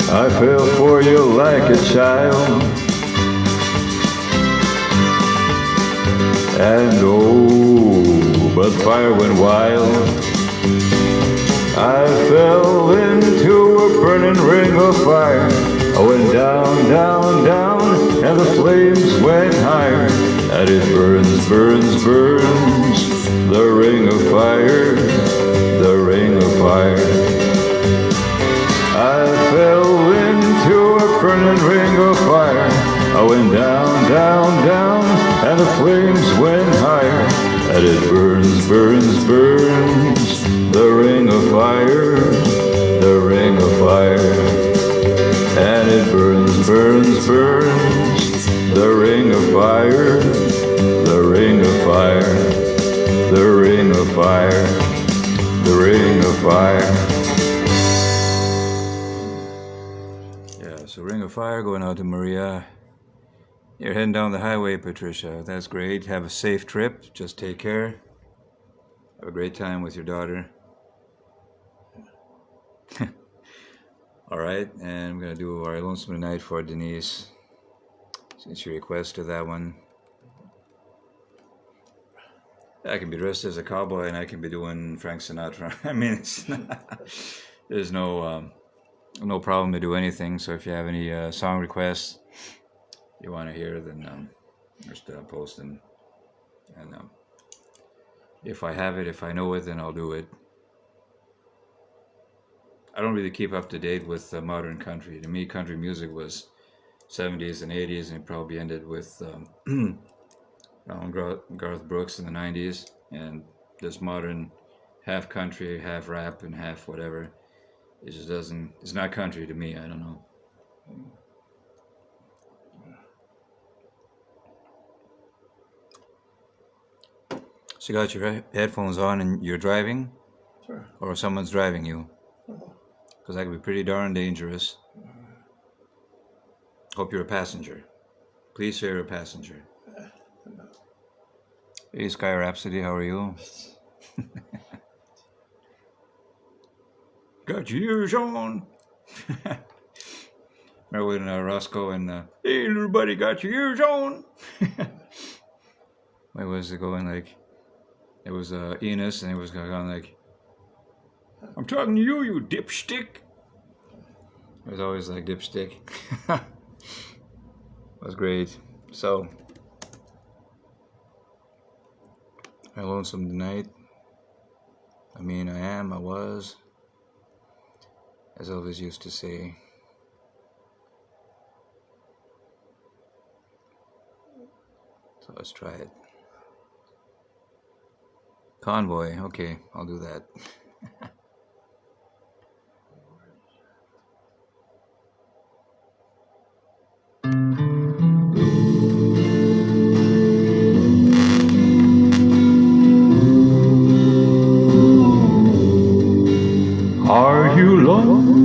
I fell for you like a child, and oh, but fire went wild. I fell into a burning ring of fire. I went down, down, down, and the flames went higher. And it burns, burns, burns, the ring of fire, the ring of fire. I fell into a burning ring of fire. I went down, down, down, and the flames went higher. And it burns, burns, burns, the ring of fire, the ring of fire. And it burns, burns, burns, the ring of fire, the ring of fire, the ring of fire, the ring of fire. So Ring of Fire going out to Maria. You're heading down the highway, Patricia. That's great. Have a safe trip. Just take care. Have a great time with your daughter. All right, and I'm going to do our Lonesome Tonight for Denise, since you requested that one. I can be dressed as a cowboy and I can be doing Frank Sinatra. I mean, it's not, there's no problem to do anything. So if you have any song requests you want to hear, then just post them. And if I have it, if I know it, then I'll do it. I don't really keep up to date with modern country. To me, country music was 70s and 80s, and it probably ended with Garth Brooks in the 90s. And this modern half country, half rap, and half whatever, it just doesn't, it's not country to me. I don't know. So you got your headphones on and you're driving? Sure. Or someone's driving you? Because that could be pretty darn dangerous. Hope you're a passenger. Please say you're a passenger. Hey, Sky Rhapsody, how are you? Got your ears on. Remember when Roscoe and hey, little buddy, got your ears on? Why was it going like? It was Enos, and it was going like, I'm talking to you, you dipstick. It was always like dipstick. It was great. So, I'm lonesome tonight. I mean, I was, as Elvis used to say. So let's try it. Convoy, okay, I'll do that.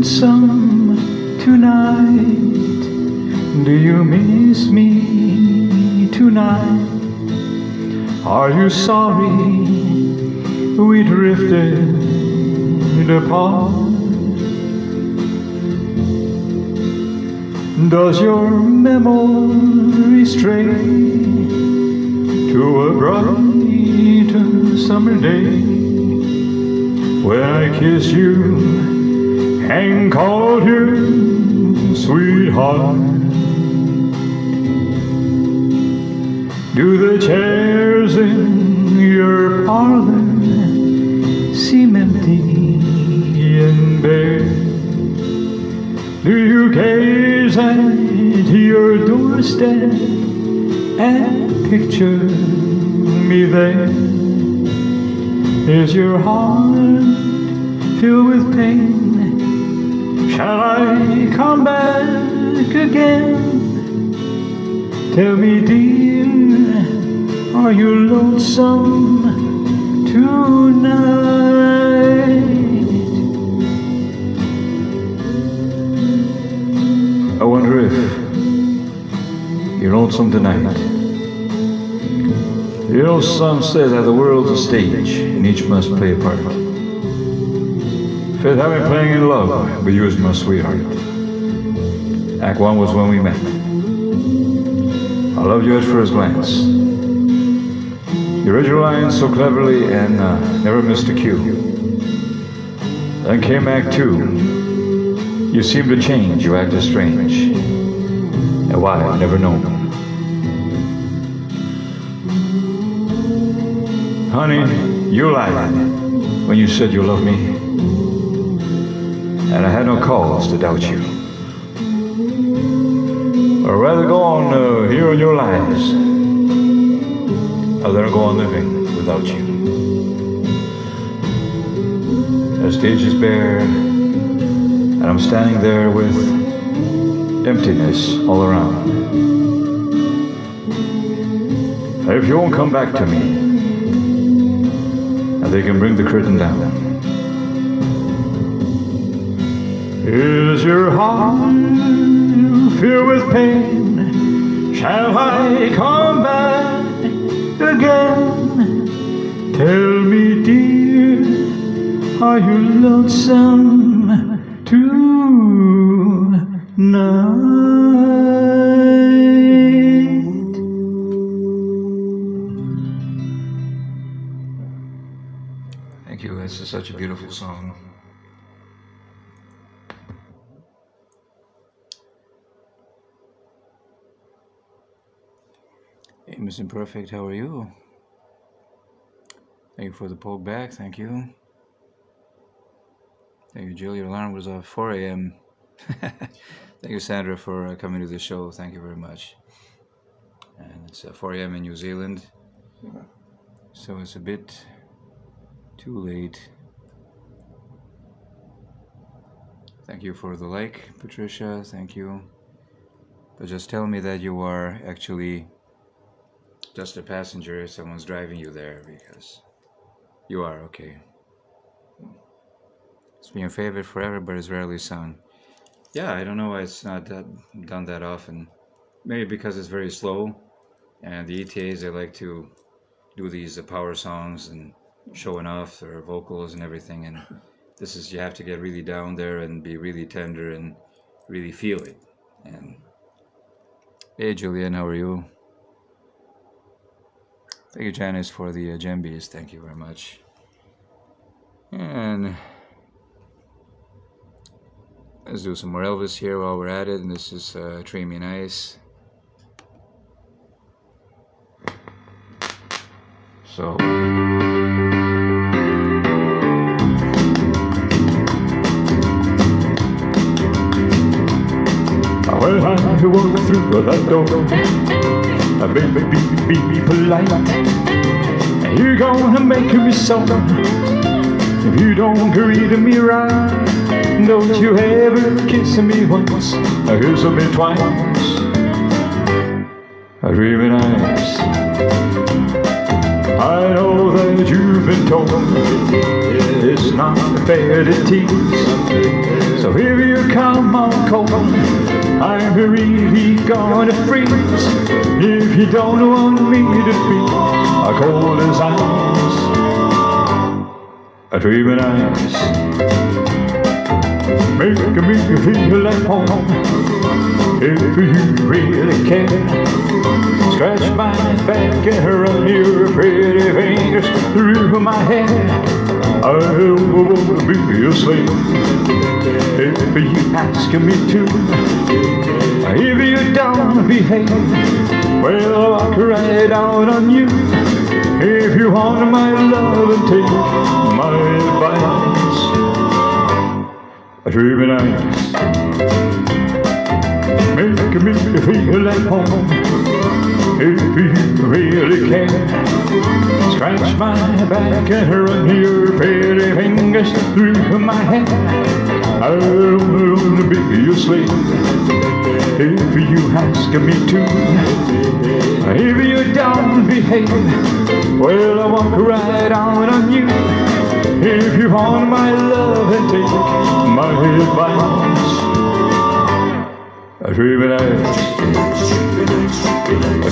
lonesome tonight? Do you miss me tonight? Are you sorry we drifted apart? Does your memory stray to a bright summer day when I kissed you and called you sweetheart? Do the chairs in your parlor seem empty and bare? Do you gaze at your doorstep and picture me there? Is your heart filled with pain? Shall I come back again? Tell me, dear, are you lonesome tonight? I wonder if you're lonesome tonight. You know, some say that the world's a stage and each must play a part. Faith, I've been playing in love with you as my sweetheart. Act one was when we met. I loved you at first glance. You read your lines so cleverly and never missed a cue. Then came Act two. You seemed to change, you acted strange. And why, I've never known. Honey, you lied when you said you loved me. And I had no cause to doubt you. Or rather go on hearing your lies. I'd rather go on living without you. The stage is bare, and I'm standing there with emptiness all around. If you won't come back to me, they can bring the curtain down. Is your heart filled with pain? Shall I come back again? Tell me, dear, are you lonesome tonight? Thank you. This is such a beautiful song. Hey, Miss Imperfect, how are you? Thank you for the poke back. Thank you. Thank you, Jill. Your alarm was 4 a.m. Thank you, Sandra, for coming to the show. Thank you very much. And it's 4 a.m. in New Zealand, so it's a bit too late. Thank you for the like, Patricia. Thank you. But just tell me that you are actually just a passenger. Someone's driving you there, because you are, okay. It's been a favorite forever, but it's rarely sung. Yeah, I don't know why it's not done that often. Maybe because it's very slow, and the ETAs, they like to do these power songs and showing off their vocals and everything, and this is, you have to get really down there and be really tender and really feel it. And hey, Julian, how are you? Thank you, Janice, for the Gembies. Thank you very much. And let's do some more Elvis here while we're at it. And this is Treat Me Nice. So when I walk through that door, baby, be polite. You're gonna make me so if you don't greet me right. Don't you ever kiss me once, kiss me twice. Treat me nice. I know that you've been told, yeah, it's not fair to tease. So if you come on cold, I'm really gonna freeze. If you don't want me to be cold as ice, dreaming eyes, making me feel at home. If you really care, scratch my back and run your pretty fingers through my hair. I wanna be your slave if you ask me to. If you don't behave, well, I'll walk right out on you. If you want my love and take my advice, dreaming eyes, making me feel at home. If you really care, scratch my back and run your pretty fingers through my hair. I wanna be your slave if you ask me to. If you don't behave, well, I'll walk right out on you. If you want my love and take my advice, dreaming eyes,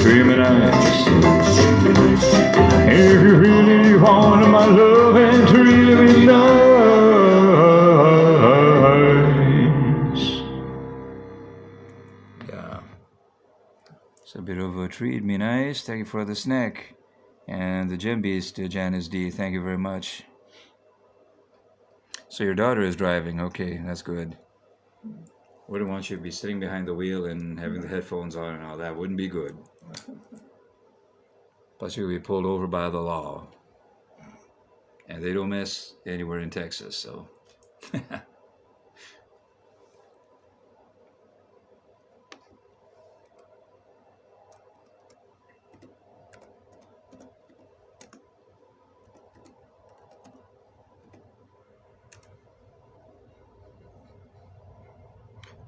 dreaming eyes. If you really want my love and dreaming eyes. Yeah. It's a bit of a treat, me nice. Thank you for the snack. And the gem beast, Janice D. Thank you very much. So your daughter is driving. Okay, that's good. Wouldn't want you to be sitting behind the wheel and having the headphones on and all that. Wouldn't be good. Plus you'll be pulled over by the law. And they don't mess anywhere in Texas, so.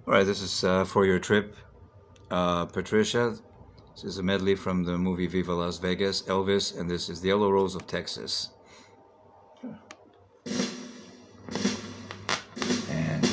All right, this is for your trip, Patricia. This is a medley from the movie Viva Las Vegas, Elvis, and this is The Yellow Rose of Texas. And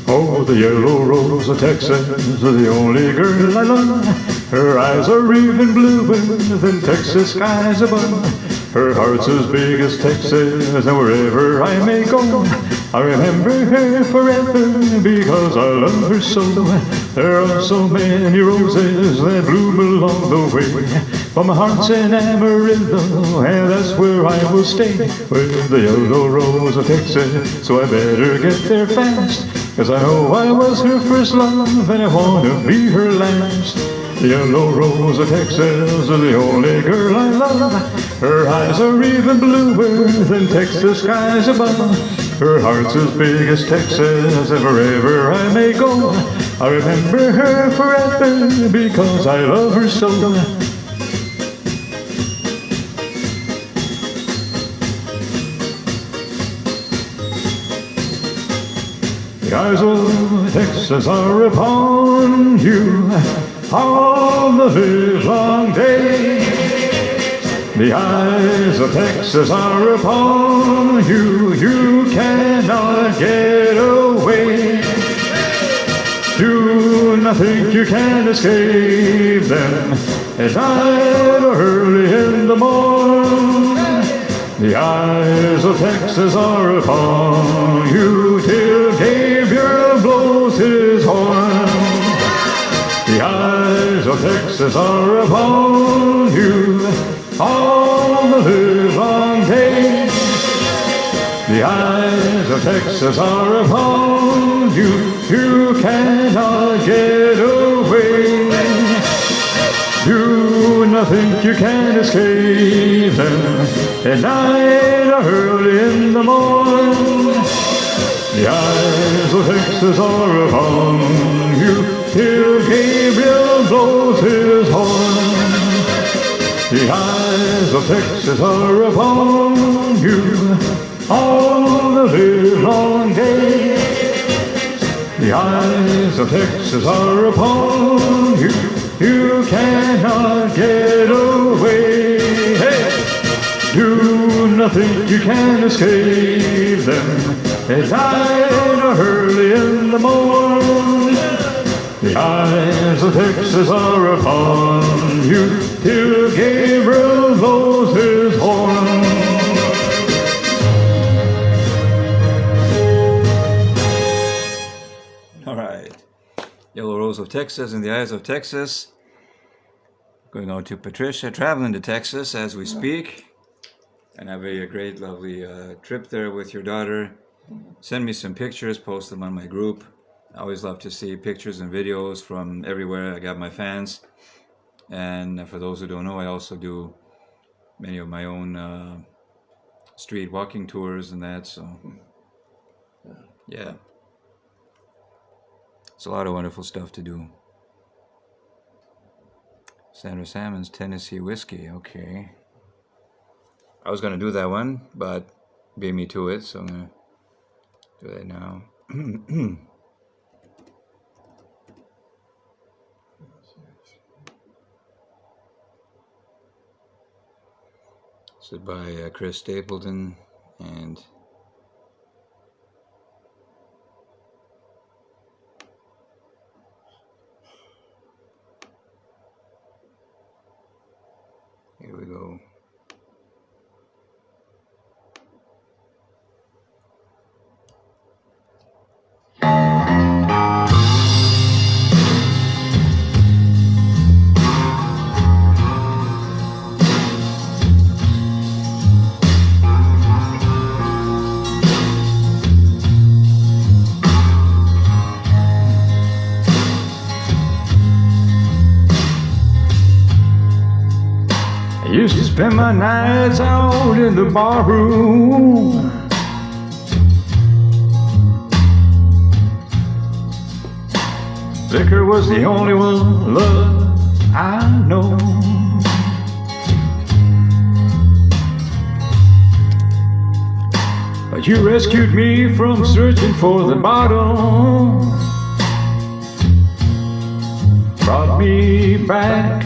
oh, the yellow rose of Texas is the only girl I love. Her eyes are even bluer than Texas skies above. Her heart's as big as Texas, and wherever I may go, I remember her forever because I love her so. There are so many roses that bloom along the way. But my heart's in Amarillo, and that's where I will stay, with the yellow rose of Texas. So I better get there fast, 'cause I know I was her first love, and I want to be her last. The yellow rose of Texas is the only girl I love. Her eyes are even bluer than Texas skies above. Her heart's as big as Texas, and wherever I may go, I remember her forever because I love her so. The eyes of Texas are upon you all the livelong day. The eyes of Texas are upon you, you cannot get away. Do not think you can escape them at night or early in the morn. The eyes of Texas are upon you till Gabriel blows his horn. The eyes of Texas are upon you all the livelong day. The eyes of Texas are upon you, you cannot get away. Do not think you can escape them at night or early in the morn. The eyes of Texas are upon you till Gabriel blows his horn. The eyes of Texas are upon you all the livelong day. eyes of Texas are upon you. You cannot get away. Hey! Do nothing, you can't escape them. They died early in the morning. The eyes of Texas are upon you till Gabriel blows his horn. All right. Yellow Rose of Texas in the Eyes of Texas. Going on to Patricia, traveling to Texas as we speak. And have a great, lovely trip there with your daughter. Send me some pictures, post them on my group. I always love to see pictures and videos from everywhere. I got my fans. And for those who don't know, I also do many of my own street walking tours and that. So, yeah. It's a lot of wonderful stuff to do. Sandra Salmon's Tennessee Whiskey. Okay. I was going to do that one, but beat me to it, so I'm going to do that now. This is by Chris Stapleton, and here we go. I used to spend my nights out in the bar room. Liquor was the only one love I know. But you rescued me from searching for the bottom. Brought me back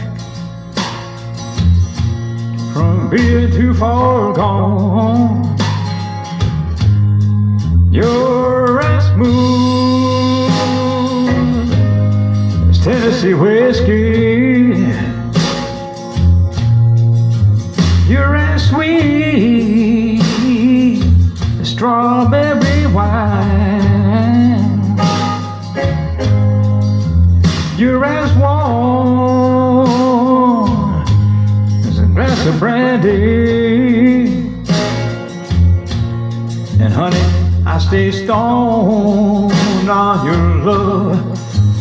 from being too far gone. You're as smooth as Tennessee whiskey. You're as sweet as strawberry wine. You're as warm as a glass of brandy. And honey, I stay stoned on your love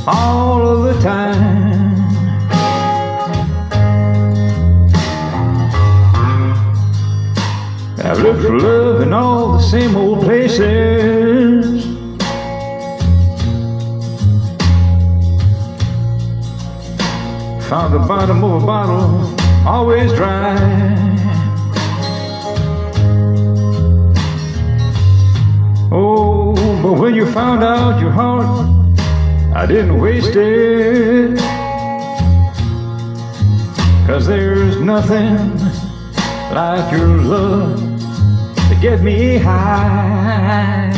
all of the time. I've looked for love in all the same old places. Found the bottom of a bottle always dry. Oh, but when you found out your heart, I didn't waste it. 'Cause there's nothing like your love to get me high.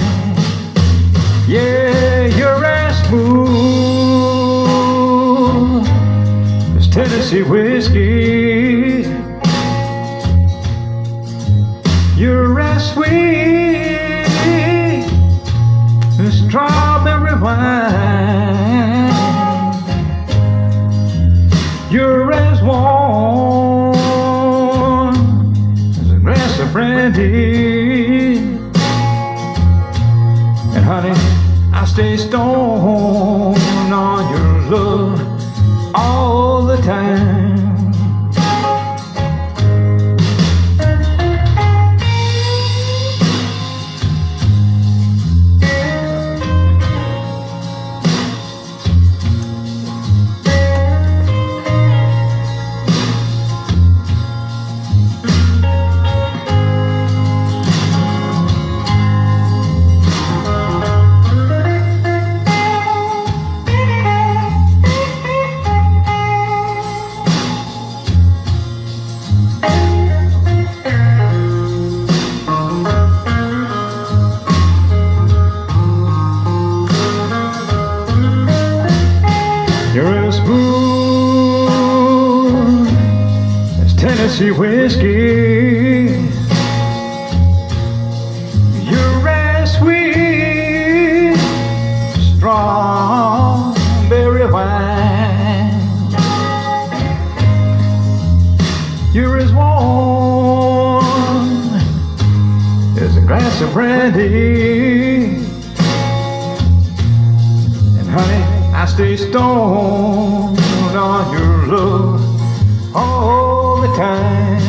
Yeah, you're as smooth as Tennessee whiskey. You're as sweet as strawberry wine. You're as warm as a glass of brandy. And honey, I stay stoned on your love all the time. whiskey. You're sweet, strawberry wine. You're as warm as a glass of brandy. And honey, I stay stoned on your love all the time.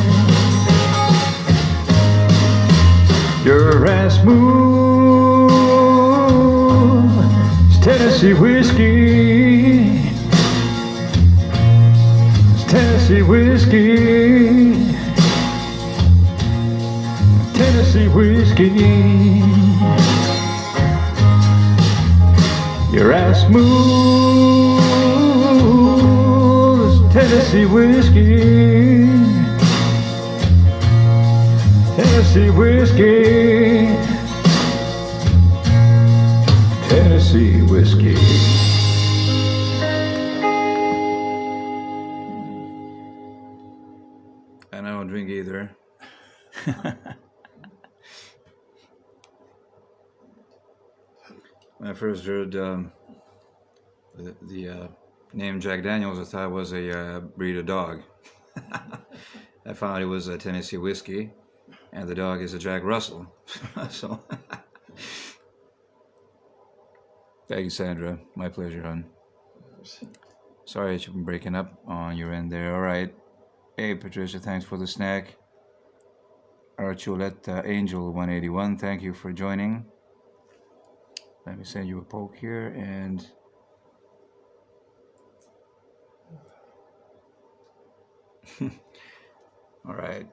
You're as smooth as Tennessee whiskey. As Tennessee whiskey. Tennessee whiskey. You're as smooth as Tennessee whiskey. Tennessee whiskey. Tennessee whiskey. And I don't drink either. When I first heard the name Jack Daniels, I thought it was a breed of dog. I found it was a Tennessee whiskey, and the dog is a Jack Russell. So, thank you, Sandra. My pleasure, hon. Sorry that you've been breaking up on your end there. All right. Hey, Patricia, thanks for the snack. Archulette Angel 181, thank you for joining. Let me send you a poke here and all right.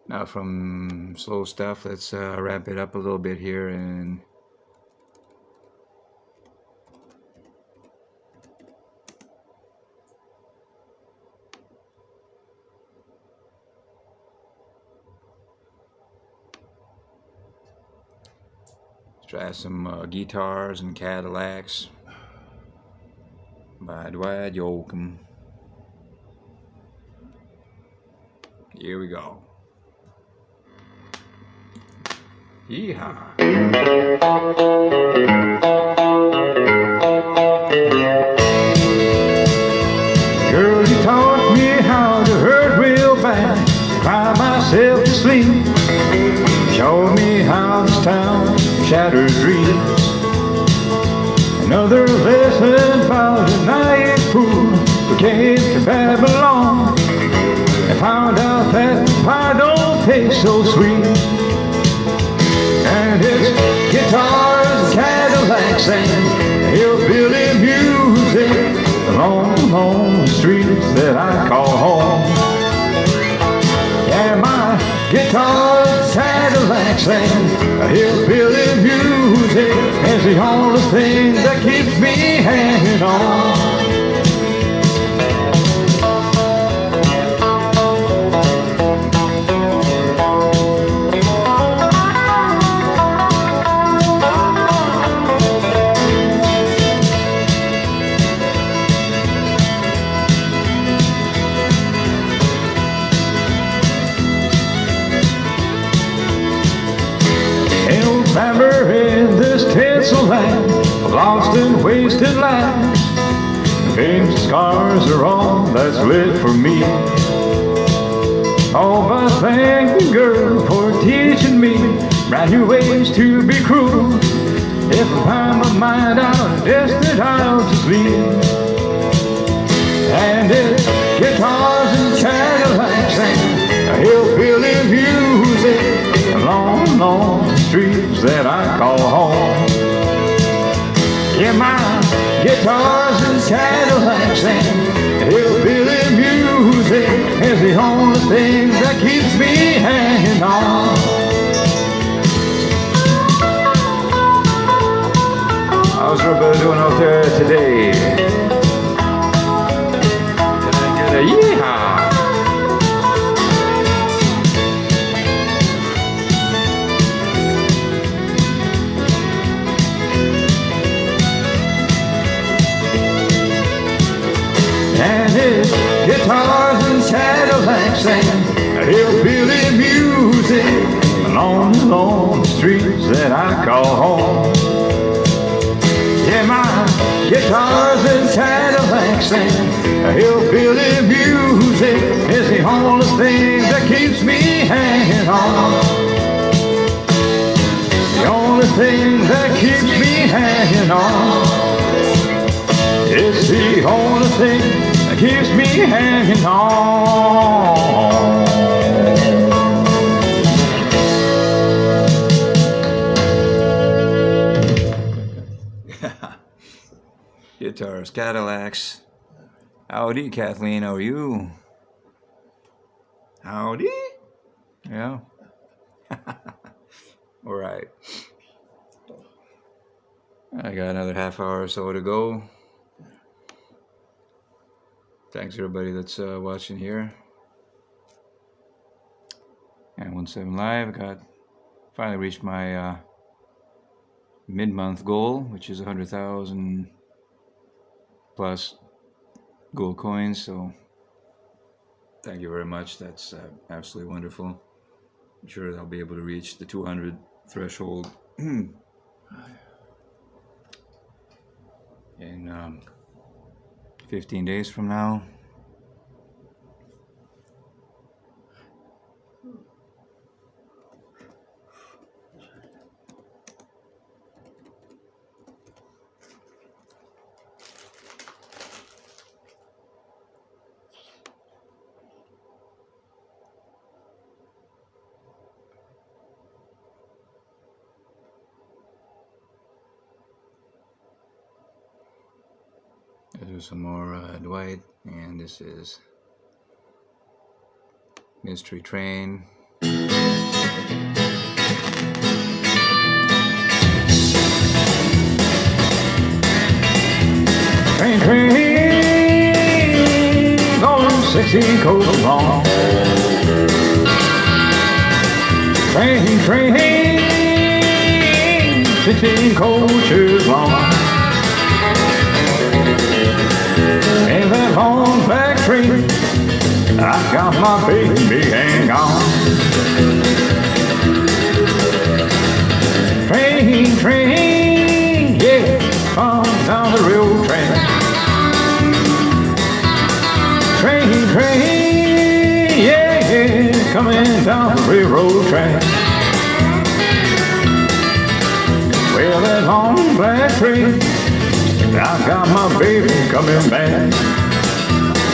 Now from slow stuff, let's wrap it up a little bit here and try some guitars and Cadillacs by Dwight Yoakam. Here we go. Yeehaw. Girl, you taught me how to hurt real bad, cry myself to sleep. Showed me how this town shattered dreams. Another lesson about a naive fool who came to Babylon and found out that pie don't taste so sweet. And it's guitars and Cadillacs and hillbilly music along the streets that I call home. Yeah, my guitars, Cadillacs, and hillbilly music is the only thing that keeps me hanging on. Remember in this tinsel land of lost and wasted lives, the pains and scars are all that's left for me. Oh, but thank you, girl, for teaching me brand new ways to be cruel. If I find my mind out and destined, I'll just leave. And it's guitars and Cadillacs and hillbilly music along the streets that I call home. Yeah, my guitars and Cadillacs and hillbilly music is the only thing that keeps me hanging on. How's everybody doing out there today? Can I get a yeehaw? And his guitars and Cadillacs and hillbilly music along the long streets that I call home. Yeah, my guitars and Cadillacs and hillbilly music is the only thing that keeps me hanging on. The only thing that keeps me hanging on. It's the only thing that keeps me hanging on. Guitars, Cadillacs. Howdy, Kathleen, how are you? Howdy? Yeah. All right. I got another half hour or so to go. Thanks everybody that's watching here. And 17 Live, I finally reached my mid-month goal, which is 100,000 plus gold coins. So thank you very much. That's absolutely wonderful. I'm sure I'll be able to reach the 200 threshold in 15 days from now. There's some more Dwight, and this is Mystery Train. Train, train, going 16 coaches long. Train, train, 16 coaches long. In that long black train, I got my baby hang on. Train, train, yeah, on down the railroad train. Train, train, yeah, yeah, coming down the railroad train. Well, that long black train, I got my baby coming back.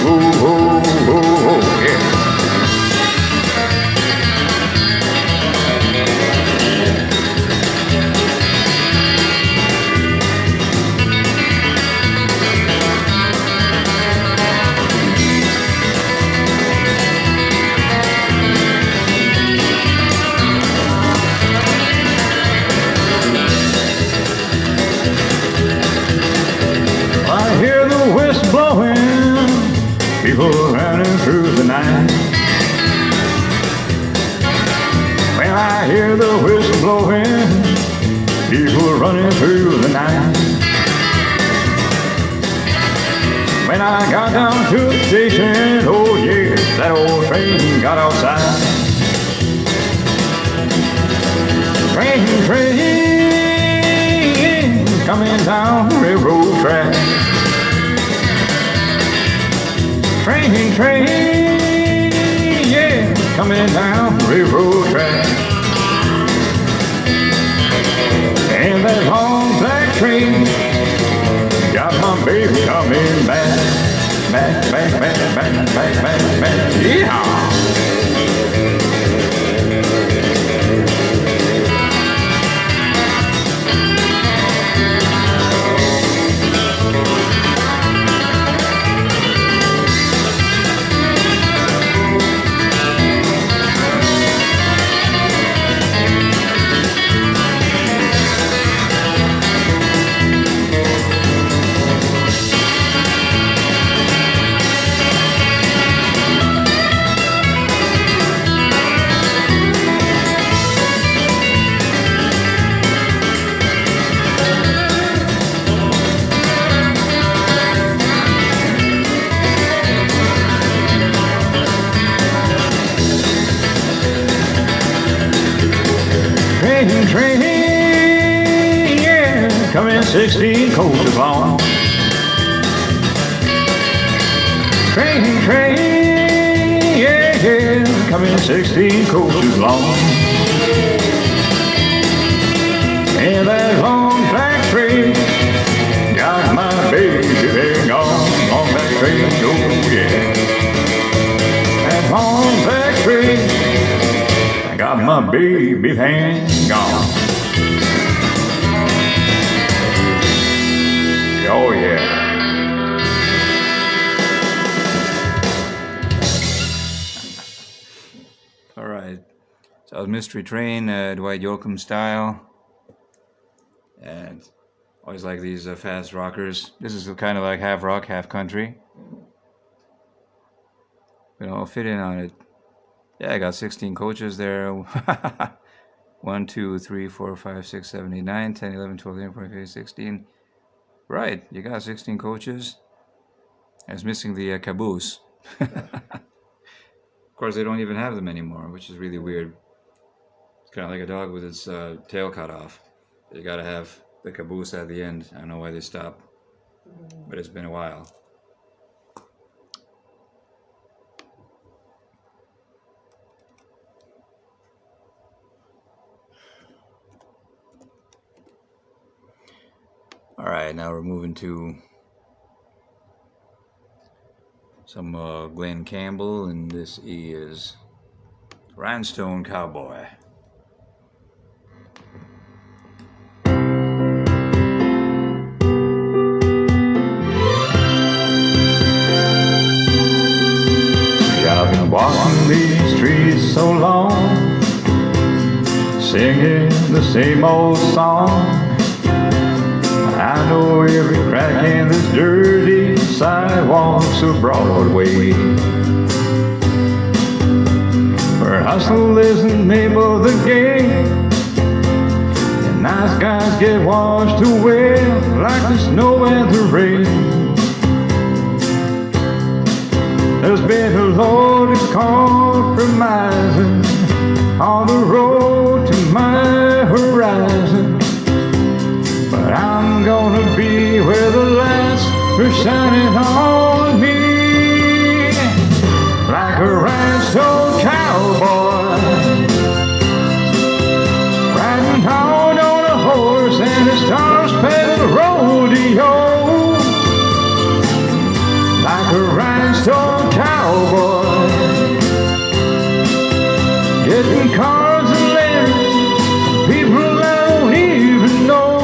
Ooh, ooh, ooh, ooh, yeah. I hear the whistle blowing, people running through the night. When I hear the whistle blowing, people running through the night. When I got down to the station, oh yeah, that old train got outside. Train, train, coming down the railroad track. Train, train, yeah, coming down the railroad track. And that long black train got my baby coming back. Back, back, back, back, back, back, back, yeehaw! train, yeah, coming 16 coaches long. Train, yeah, yeah, coming 16 coaches long. And that long black train got my baby hang on that train, oh yeah. That long black train got my baby hang on. Oh yeah. All right. So that was Mystery Train, Dwight Yoakam style. And always like these fast rockers. This is kind of like half rock, half country. But I'll fit in on it. Yeah, I got 16 coaches there. 1, 2, 3, 4, 5, 6, 7, 8, 9, 10, 11, 12, 13, 14, 15, 16. Right, you got 16 coaches. I was missing the caboose. Of course, they don't even have them anymore, which is really weird. It's kind of like a dog with its tail cut off. You gotta have the caboose at the end. I don't know why they stopped, but it's been a while. All right, now we're moving to some Glenn Campbell, and this is Rhinestone Cowboy. I've been walking these streets so long, singing the same old song. I know every crack in the dirty sidewalks of Broadway, where hustle is the name of the game, and nice guys get washed away like the snow and the rain. There's been a load of compromising on the road to my horizon, but I'm gonna be where the lights are shining on me, like a rhinestone cowboy, riding hard on a horse and a star-spangled rodeo, like a rhinestone cowboy, getting cards and letters, people I don't even know,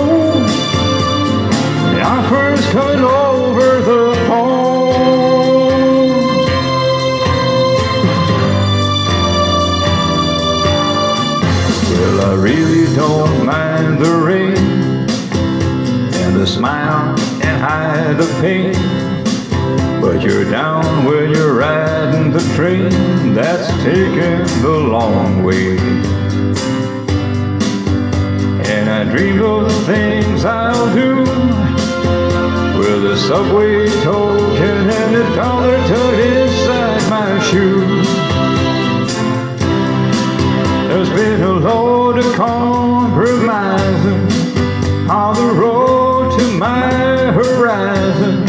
the offers coming over the phone. Well, I really don't mind the rain and the smile and hide the pain, but you're down when you're riding the train that's taking the long way. And I dream of the things I'll do with a subway token and a dollar tucked inside my shoe. There's been a load of compromising on the road to my horizon,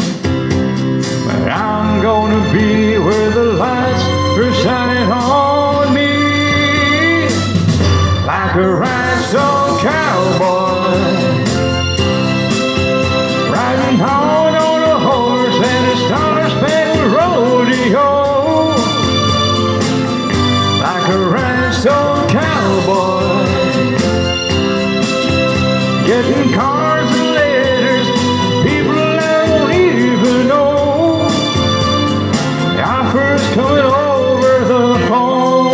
but I'm gonna be where the lights are shining on me, like a rhinestone cowboy, riding hard on a horse and a star-spangled rodeo, like a rhinestone cowboy, getting cards and letters, people I don't even know, the offers coming over the phone,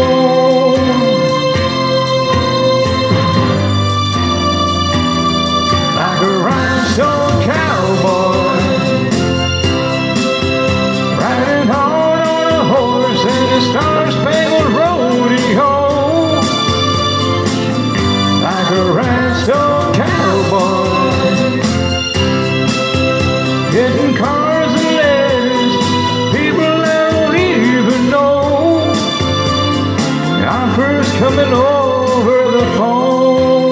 like a rhinestone cowboy, riding hard on a horse and a star-spangled rodeo, like a rhinestone cowboy, getting cards and letters, people I don't even know, the offers coming over the phone.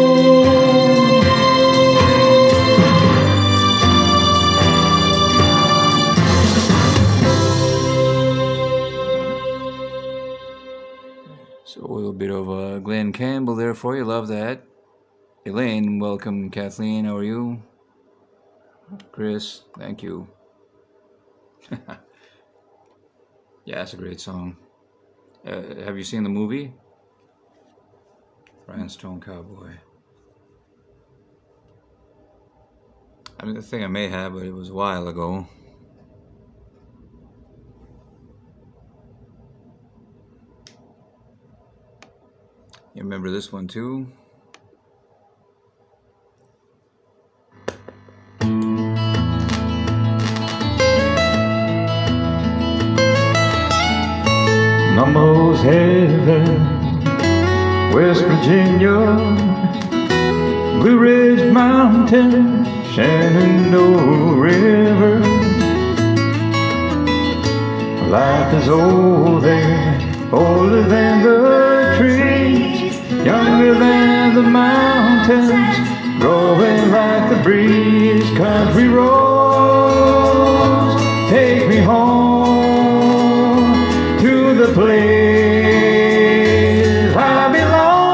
Glenn Campbell there for you. Love that. Elaine, welcome. Kathleen, how are you? Chris, thank you. Yeah, it's a great song. Have you seen the movie? Rhinestone Cowboy. I mean, I think I may have, but it was a while ago. You remember this one too? Almost heaven, West Virginia, Blue Ridge Mountain, Shenandoah River. Life is old there, older than the trees, younger than the mountains, growing like the breeze. Country roads take me home to the place I belong.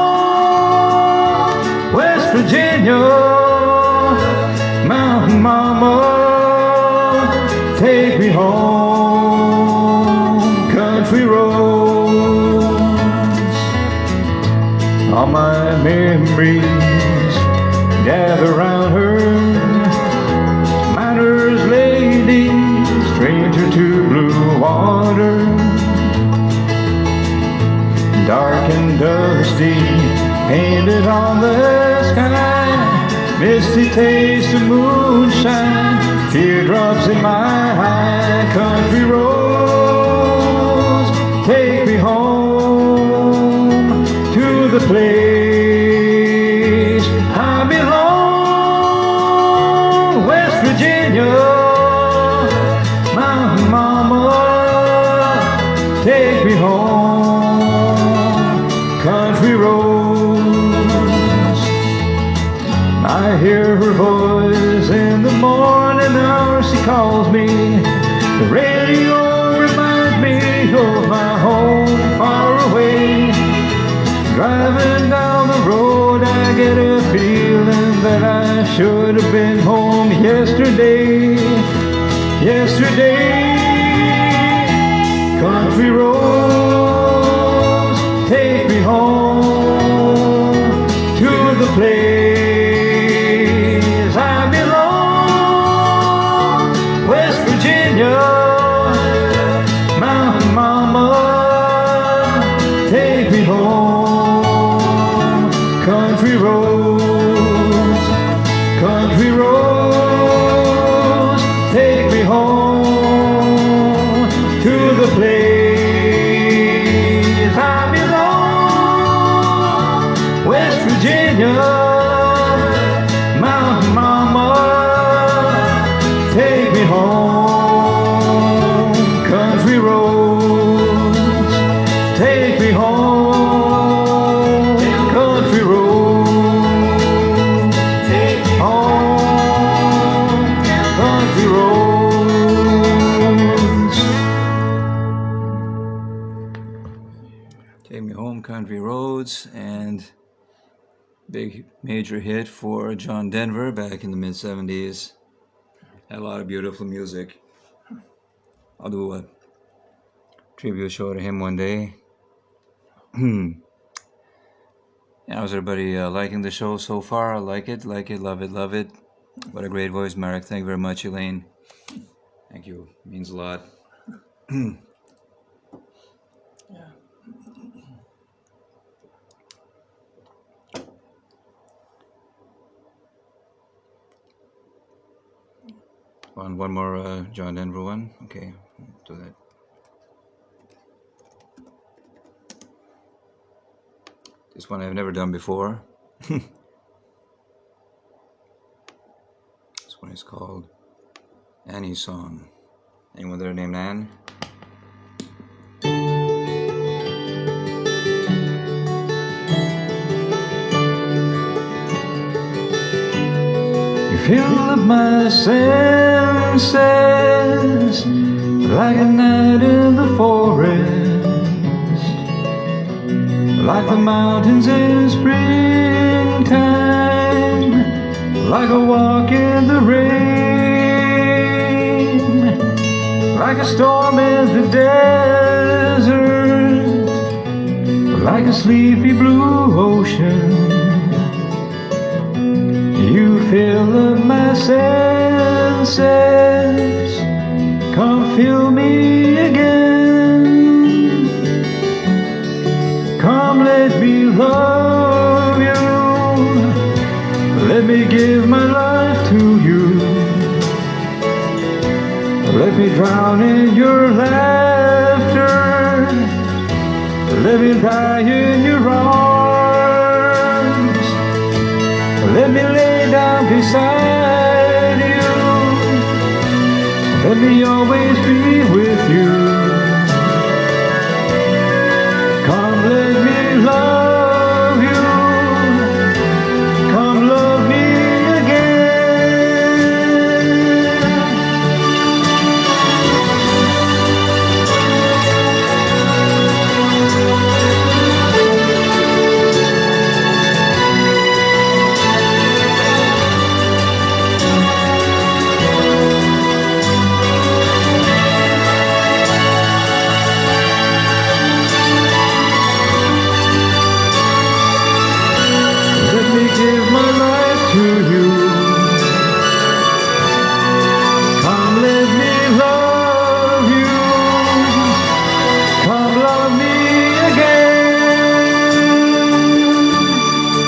West Virginia, Mountain Mama, take me home. Country roads, all my memories gather round her. Miner's lady, stranger to blue water, dark and dusty, painted on the sky, misty taste of moonshine, teardrops in my eye. Country roads take me home to the place I belong. West Virginia, Mountain Mama, take me home. Country roads, I hear her voice in the morning hour. She calls me. The radio reminds me of my home far away. Driving down the road, I get a feeling that I should have been home yesterday. Yesterday, country roads take me home to the place I belong. West Virginia, Mountain Mama, take me home. Country roads, country roads, take me home to the place I belong. West Virginia, Mountain Mama, take me home. Country roads, take me home. Country roads, take me home. Country roads, Take Me Home, Country Roads, and big major hit for John Denver back in the mid-70s. Had a lot of beautiful music. I'll do a tribute show to him one day. How's everybody liking the show so far? I like it, love it, love it. What a great voice, Marek. Thank you very much, Elaine. Thank you. Means a lot. One more John Denver one. Okay, do that. This one I've never done before. This one is called Annie's Song. Anyone there named Anne? you fill up my senses like a night in the forest, like the mountains in springtime, like a walk in the rain, like a storm in the desert, like a sleepy blue ocean. You fill up my senses, come fill me again. Come let me love you, let me give my life to you. Let me drown in your laughter, let me die in your arms. Let me lay down beside you, let me always be with you. Come let me love you, come love me give my life to you. Come let me love you, come love me again.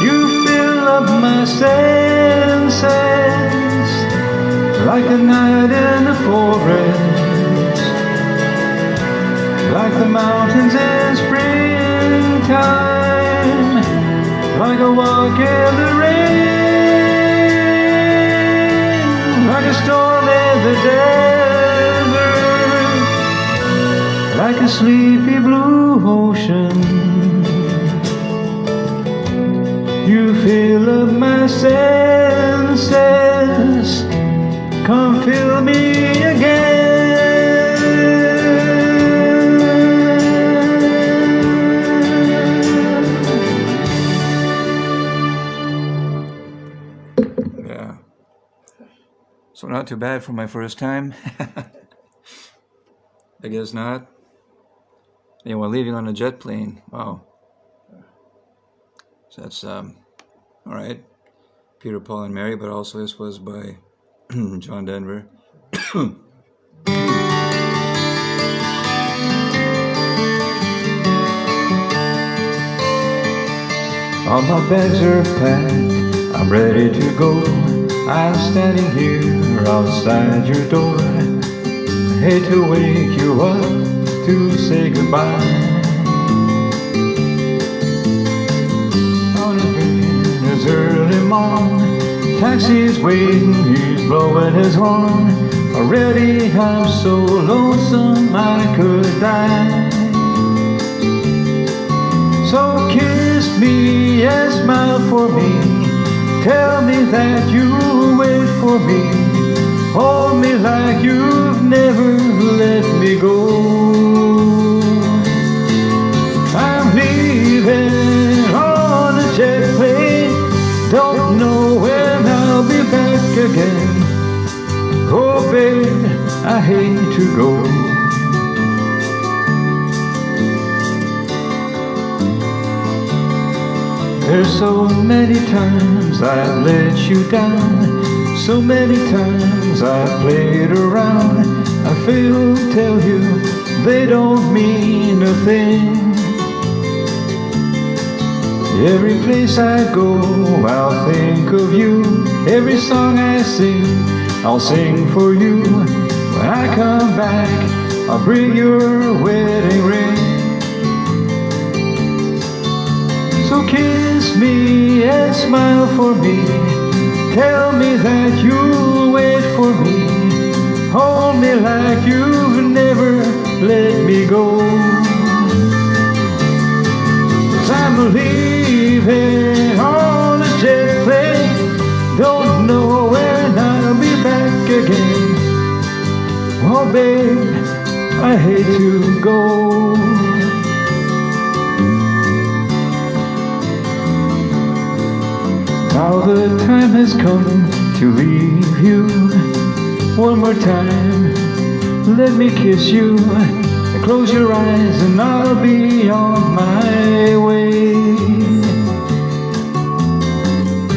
You fill up my senses, like a night in the forest, like the mountains in springtime, like a walk in the rain, like a storm in the desert, like a sleepy blue ocean. You fill up my senses, come fill me again. So not too bad for my first time. I guess not. Yeah, while leaving on a jet plane. Wow. So that's all right. Peter, Paul, and Mary, but also this was by John Denver. All my bags are packed, I'm ready to go. I'm standing here outside your door. I hate to wake you up to say goodbye. On the train is early morn, taxi's waiting, he's blowing his horn. Already I'm so lonesome I could die. So kiss me and smile for me, tell me that you'll wait for me, hold me like you've never let me go. I'm leaving on a jet plane, don't know when I'll be back again. Oh babe, I hate to go. There's so many times I've let you down, so many times I've played around. I fail to tell you they don't mean a thing. Every place I go, I'll think of you. Every song I sing, I'll sing for you. When I come back, I'll bring your wedding ring. So kiss me and smile for me, tell me that you'll wait for me, hold me like you've never let me go. 'Cause I'm leaving on a jet plane, don't know when I'll be back again. Oh babe, I hate to go. Now the time has come to leave you. One more time, let me kiss you. Close your eyes and I'll be on my way.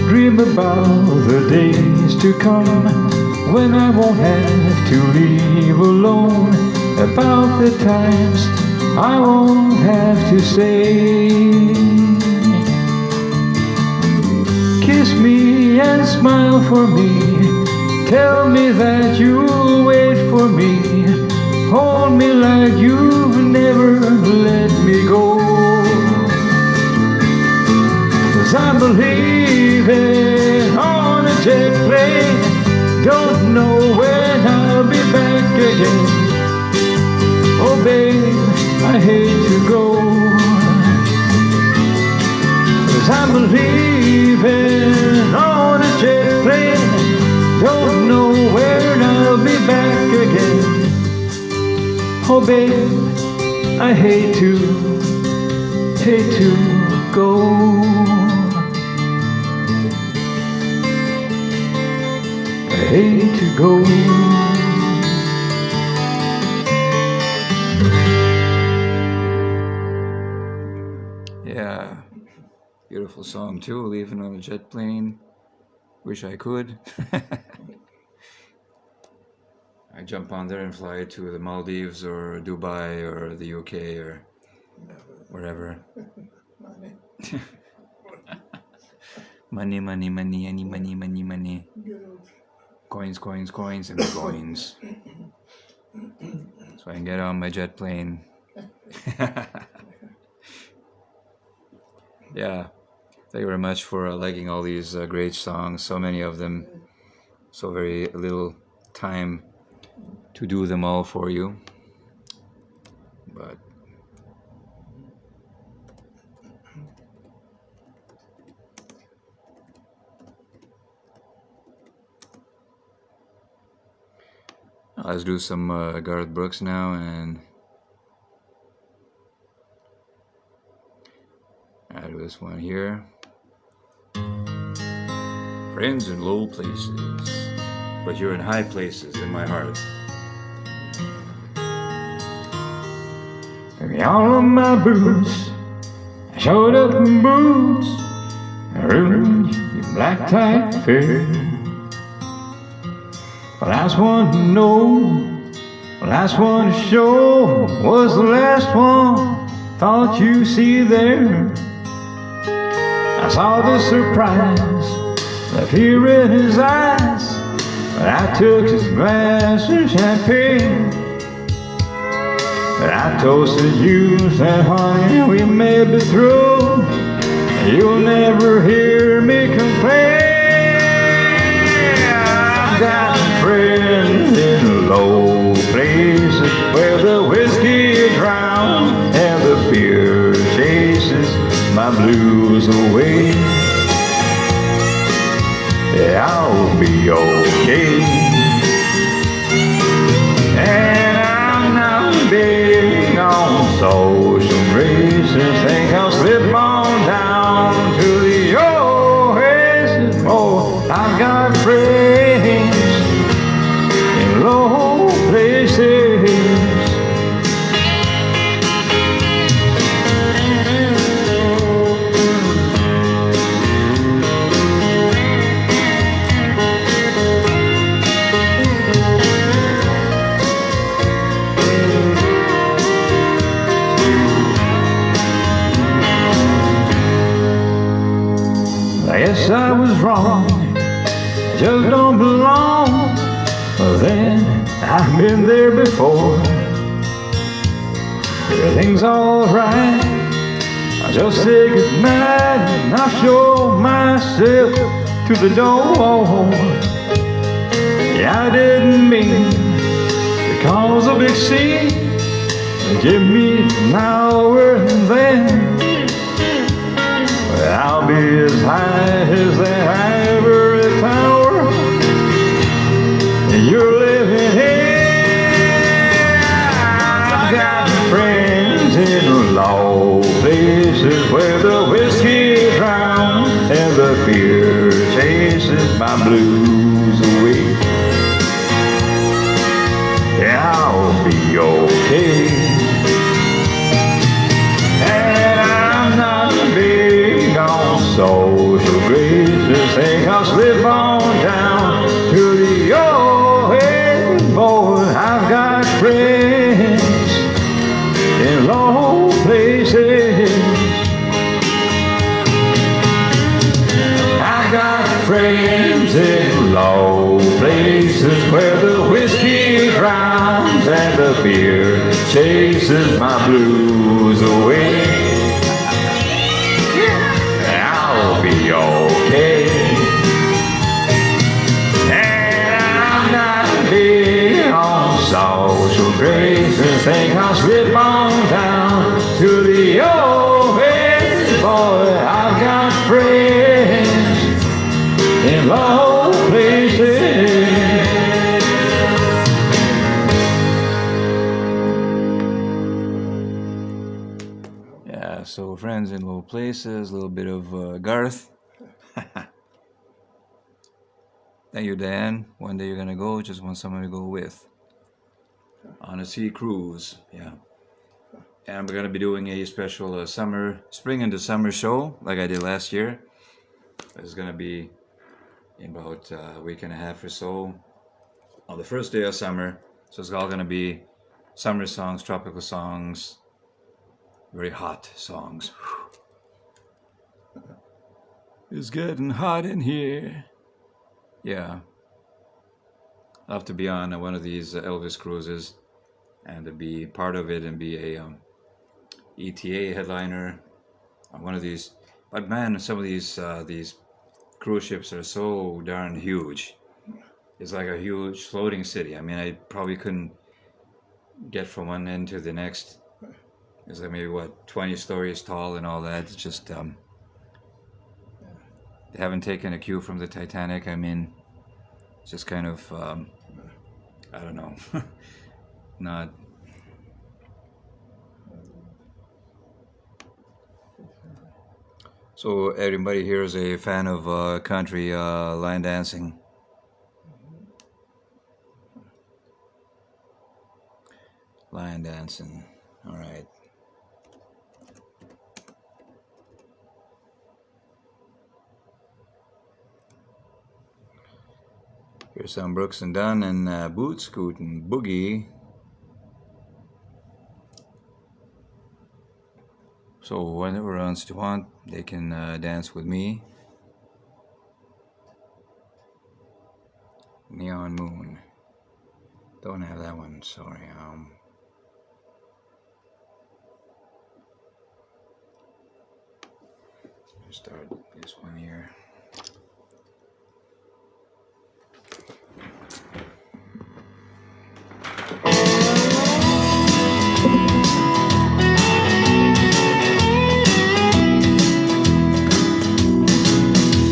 Dream about the days to come when I won't have to leave alone. About the times I won't have to say. Kiss me and smile for me. Tell me that you'll wait for me. Hold me like you've never let me go. 'Cause I'm leaving on a jet plane. Don't know when I'll be back again. Oh babe, I hate to go. 'Cause I'm leaving on a jet plane. Don't know when I'll be back again. Oh babe, I hate to go. I hate to go. Yeah, beautiful song too, Leaving on a Jet Plane. Wish I could. I jump on there and fly to the Maldives or Dubai or the UK or wherever. Money, money, money, any money, money, money. Coins, coins, coins, and coins. So I can get on my jet plane. Yeah. Thank you very much for liking all these great songs. So many of them. So very little time to do them all for you. But let's do some Garth Brooks now, and I do this one here. Friends in low places, but you're in high places in my heart. All of my boots, I showed up in boots, I ruined your black tie affair. The last one to know, the last one to show, was the last one thought you see there. I saw the surprise, the fear in his eyes, but I took his glass of champagne. I toasted you, said honey, we may be through, you'll never hear me complain. I got friends in low places where the whiskey drowns and the beer chases my blues away. Yeah, I'll be okay. And I'm not big on social graces. Think I'll slip on down to the oasis. Oh, I've got friends in low places. I guess I was wrong, I just don't belong. But then I've been there before. Everything's alright, I just say goodnight and I show myself to the door. Yeah, I didn't mean to cause a big scene. Give me an hour and then I'll be as high as that ivory tower you're living in. I've got friends in low places where the whiskey drowns and the beer my blues away. Yeah, I'll be okay. And I'm not big on social graces. Think I'll slip on down to the old head. Boy, I've got friends in low places. I've got friends in low places where the whiskey drowns and the beer chases my blues away. I'll be okay. And I'm not big on social graces. Think I'll slip on down to the old head. Boy, I've got friends in low places. Yeah, so friends in low places, a little bit of Garth. Thank you, Dan. One day you're gonna go, just want someone to go with. On a sea cruise, yeah. And we're gonna be doing a special spring into summer show, like I did last year. It's gonna be in about a week and a half or so, on the first day of summer. So it's all gonna be summer songs, tropical songs, very hot songs. It's getting hot in here. Yeah. I'll have to be on one of these Elvis cruises and to be part of it and be a ETA headliner on one of these. But man, some of these cruise ships are so darn huge. It's like a huge floating city. I mean, I probably couldn't get from one end to the next. It's like maybe 20 stories tall and all that. It's just they haven't taken a cue from the Titanic. I mean, it's just kind of I don't know, not. So everybody here is a fan of country line dancing. Line dancing. All right. Here's some Brooks and Dunn and Boot Scootin' Boogie. So whenever else you want, they can dance with me. Neon Moon. Don't have that one, sorry. Start this one here.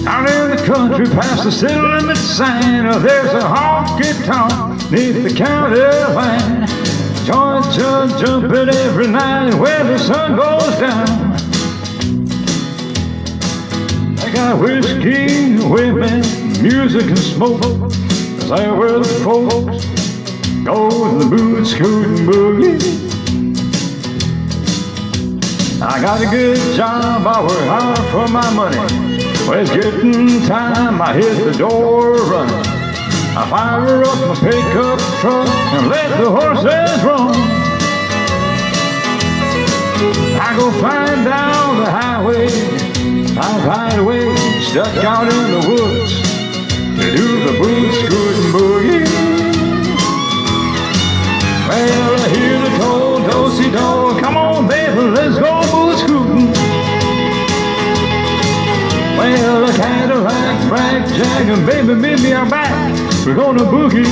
Out in the country past the city limit sign, there's a honky tonk neath the county line. Georgia jumping every night when the sun goes down. I got whiskey, women, music and smoke. Cause I where the folks go to the boot scootin' boogie. I got a good job, I work hard for my money. When it's getting time, I hit the door running. I fire up my pickup truck and let the horses run. I go flying down the highway, I ride away, stuck out in the woods to do the boot scootin' boogie. Well, I hear the toll, do-si-do, come on baby, let's go boot scootin'. Well, a Cadillac, blackjack, and baby, meet me out back. We're gonna boogie.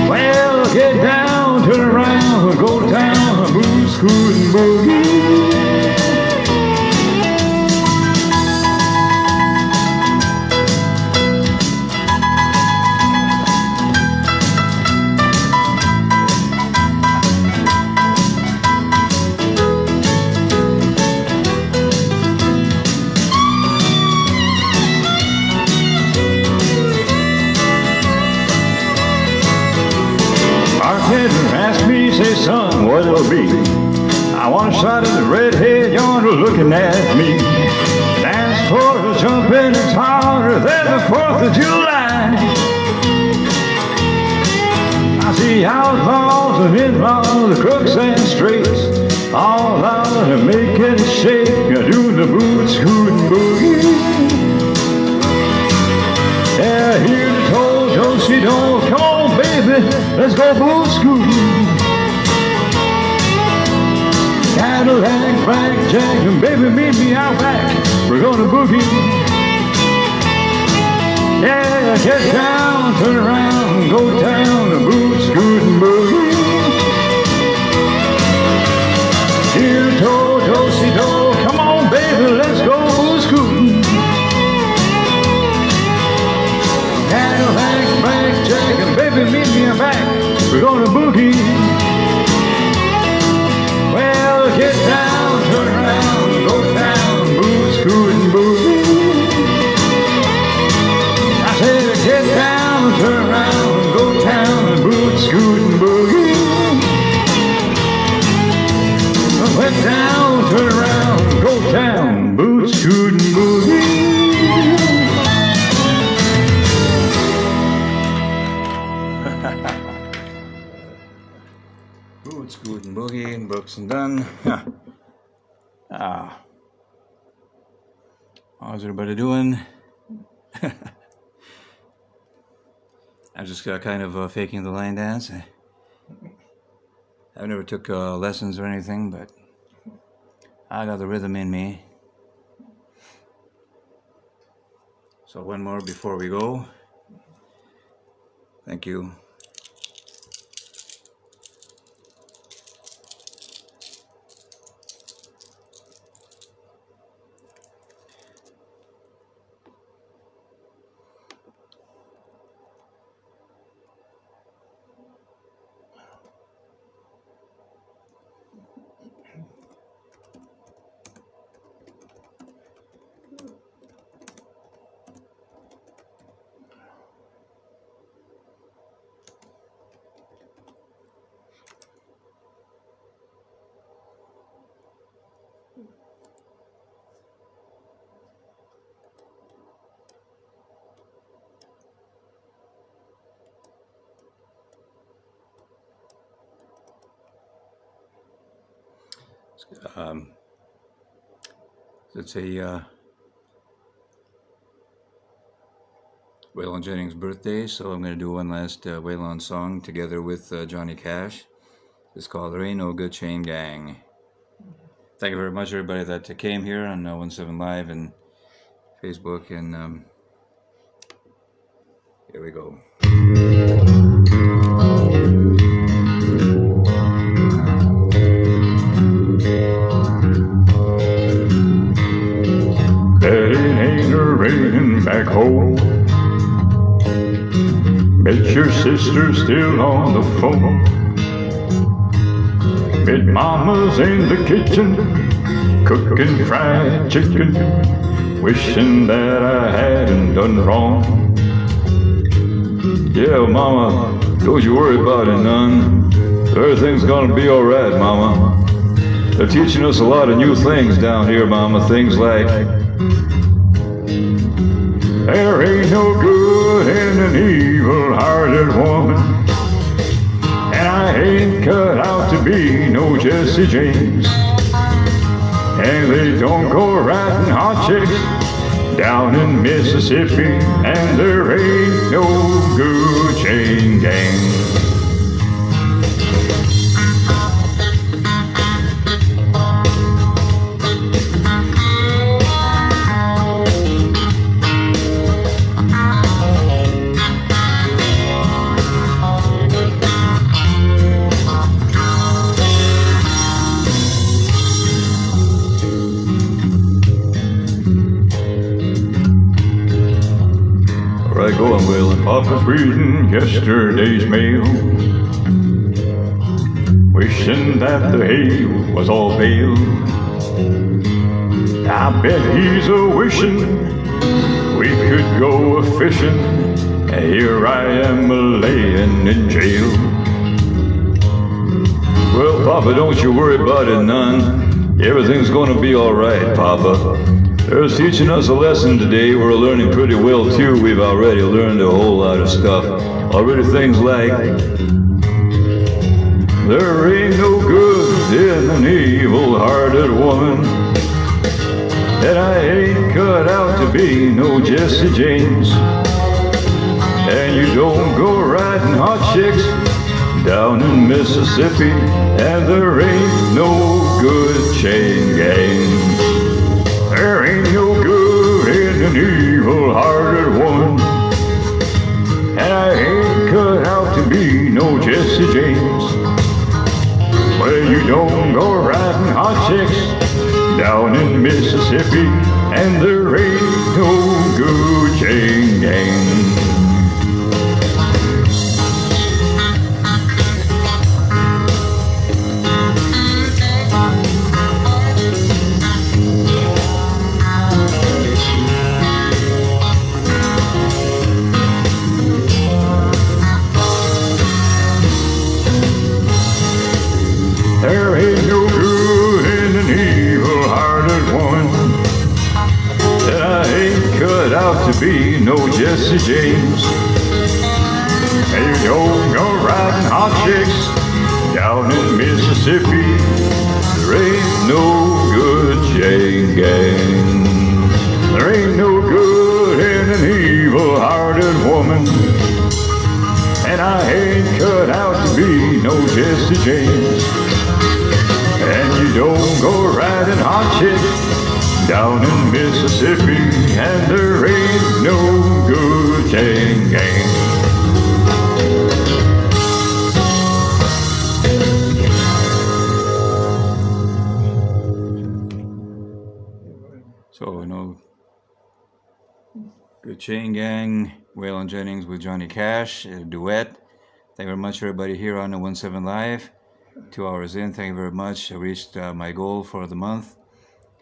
Well, get down, turn around, go down, boot scootin' boogie. looking at me. Dance for the jumping is harder than the 4th of July. I see outlaws and in-laws, crooks and straights, all out and making it shake, doing the boot scooting boogie. Yeah, hear the toll, don't see don't. Come on, baby, let's go boot scooting. Cadillac, blackjack, and baby, meet me out back. We're gonna boogie. Yeah, get down, turn around, go down the boot scooting boogie. Here, do, si, do, come on, baby, let's go boot scooting. Cadillac, blackjack, and baby, meet me out back. We're gonna boogie. Well, get down, turn around, go down, boot scooting boogie. I said, get down, turn around, go down, boot scooting boogie. Went down, turn around, go down, boot scooting boogie. Boot scooting boogie, Brooks and Dunn. How's everybody doing? I'm just kind of faking the line dance. I never took lessons or anything, but I got the rhythm in me. So one more before we go. Thank you. It's a Waylon Jennings' birthday, so I'm going to do one last Waylon song together with Johnny Cash. It's called There Ain't No Good Chain Gang. Thank you very much, everybody that came here on 17 Live and Facebook, and here we go. Bet it ain't raining back home. Bet your sister's still on the phone. Bet mama's in the kitchen cooking fried chicken, wishing that I hadn't done wrong. Yeah, mama, don't you worry about it none. Everything's gonna be alright, mama. They're teaching us a lot of new things down here, mama. Things like there ain't no good in an evil-hearted woman, and I ain't cut out to be no Jesse James. And they don't go riding hot chicks down in Mississippi, and there ain't no good chain gang. Right, going well, and Papa's reading yesterday's mail, wishing that the hay was all baled. I bet he's a-wishing we could go a-fishing, and here I am a-laying in jail. Well, Papa, don't you worry about it none. Everything's gonna be alright, Papa. They're teaching us a lesson today. We're learning pretty well too. We've already learned a whole lot of stuff. Already things like there ain't no good in an evil-hearted woman, and I ain't cut out to be no Jesse James. And you don't go riding hot chicks down in Mississippi, and there ain't no good chain gang. There ain't no good in an evil-hearted woman, and I ain't cut out to be no Jesse James. Well, you don't go riding hot chicks down in Mississippi, and there ain't no good chain gang. There ain't no good in an evil-hearted woman, and I ain't cut out to be no Jesse James. And you don't go riding hot chicks down in Mississippi, there ain't no good chain gang. There ain't no good in an evil-hearted woman, and I ain't cut out to be no Jesse James. And you don't go riding hot chicks down in Mississippi, and there ain't no good chain gang. So, good chain gang, Waylon Jennings with Johnny Cash, a duet. Thank you very much, everybody here on the 17 Live. 2 hours in, thank you very much. I reached my goal for the month.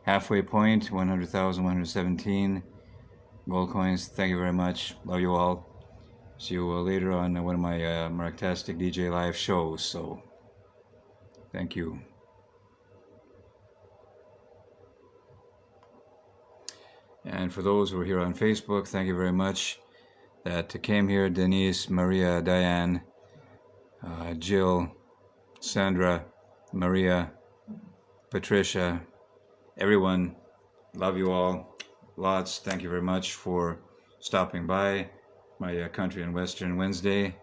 Halfway point, 100,117 gold coins. Thank you very much. Love you all. See you later on one of my Marktastic DJ live shows. So, thank you. And for those who are here on Facebook, thank you very much that came here. Denise, Maria, Diane, Jill, Sandra, Maria, Patricia, everyone, love you all. Lots. Thank you very much for stopping by my Country and Western Wednesday.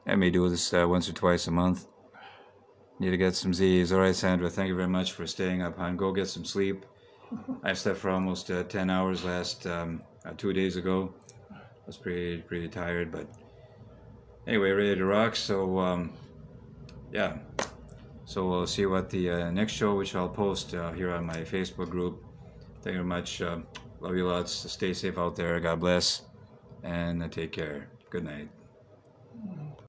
I may do this once or twice a month. Need to get some Z's. All right, Sandra, thank you very much for staying up, hon. Go get some sleep. I slept for almost 10 hours last 2 days ago. I was pretty tired, but anyway, ready to rock. So yeah, so we'll see what the next show, which I'll post here on my Facebook group. Thank you very much. Love you lots. Stay safe out there. God bless, and take care. Good night.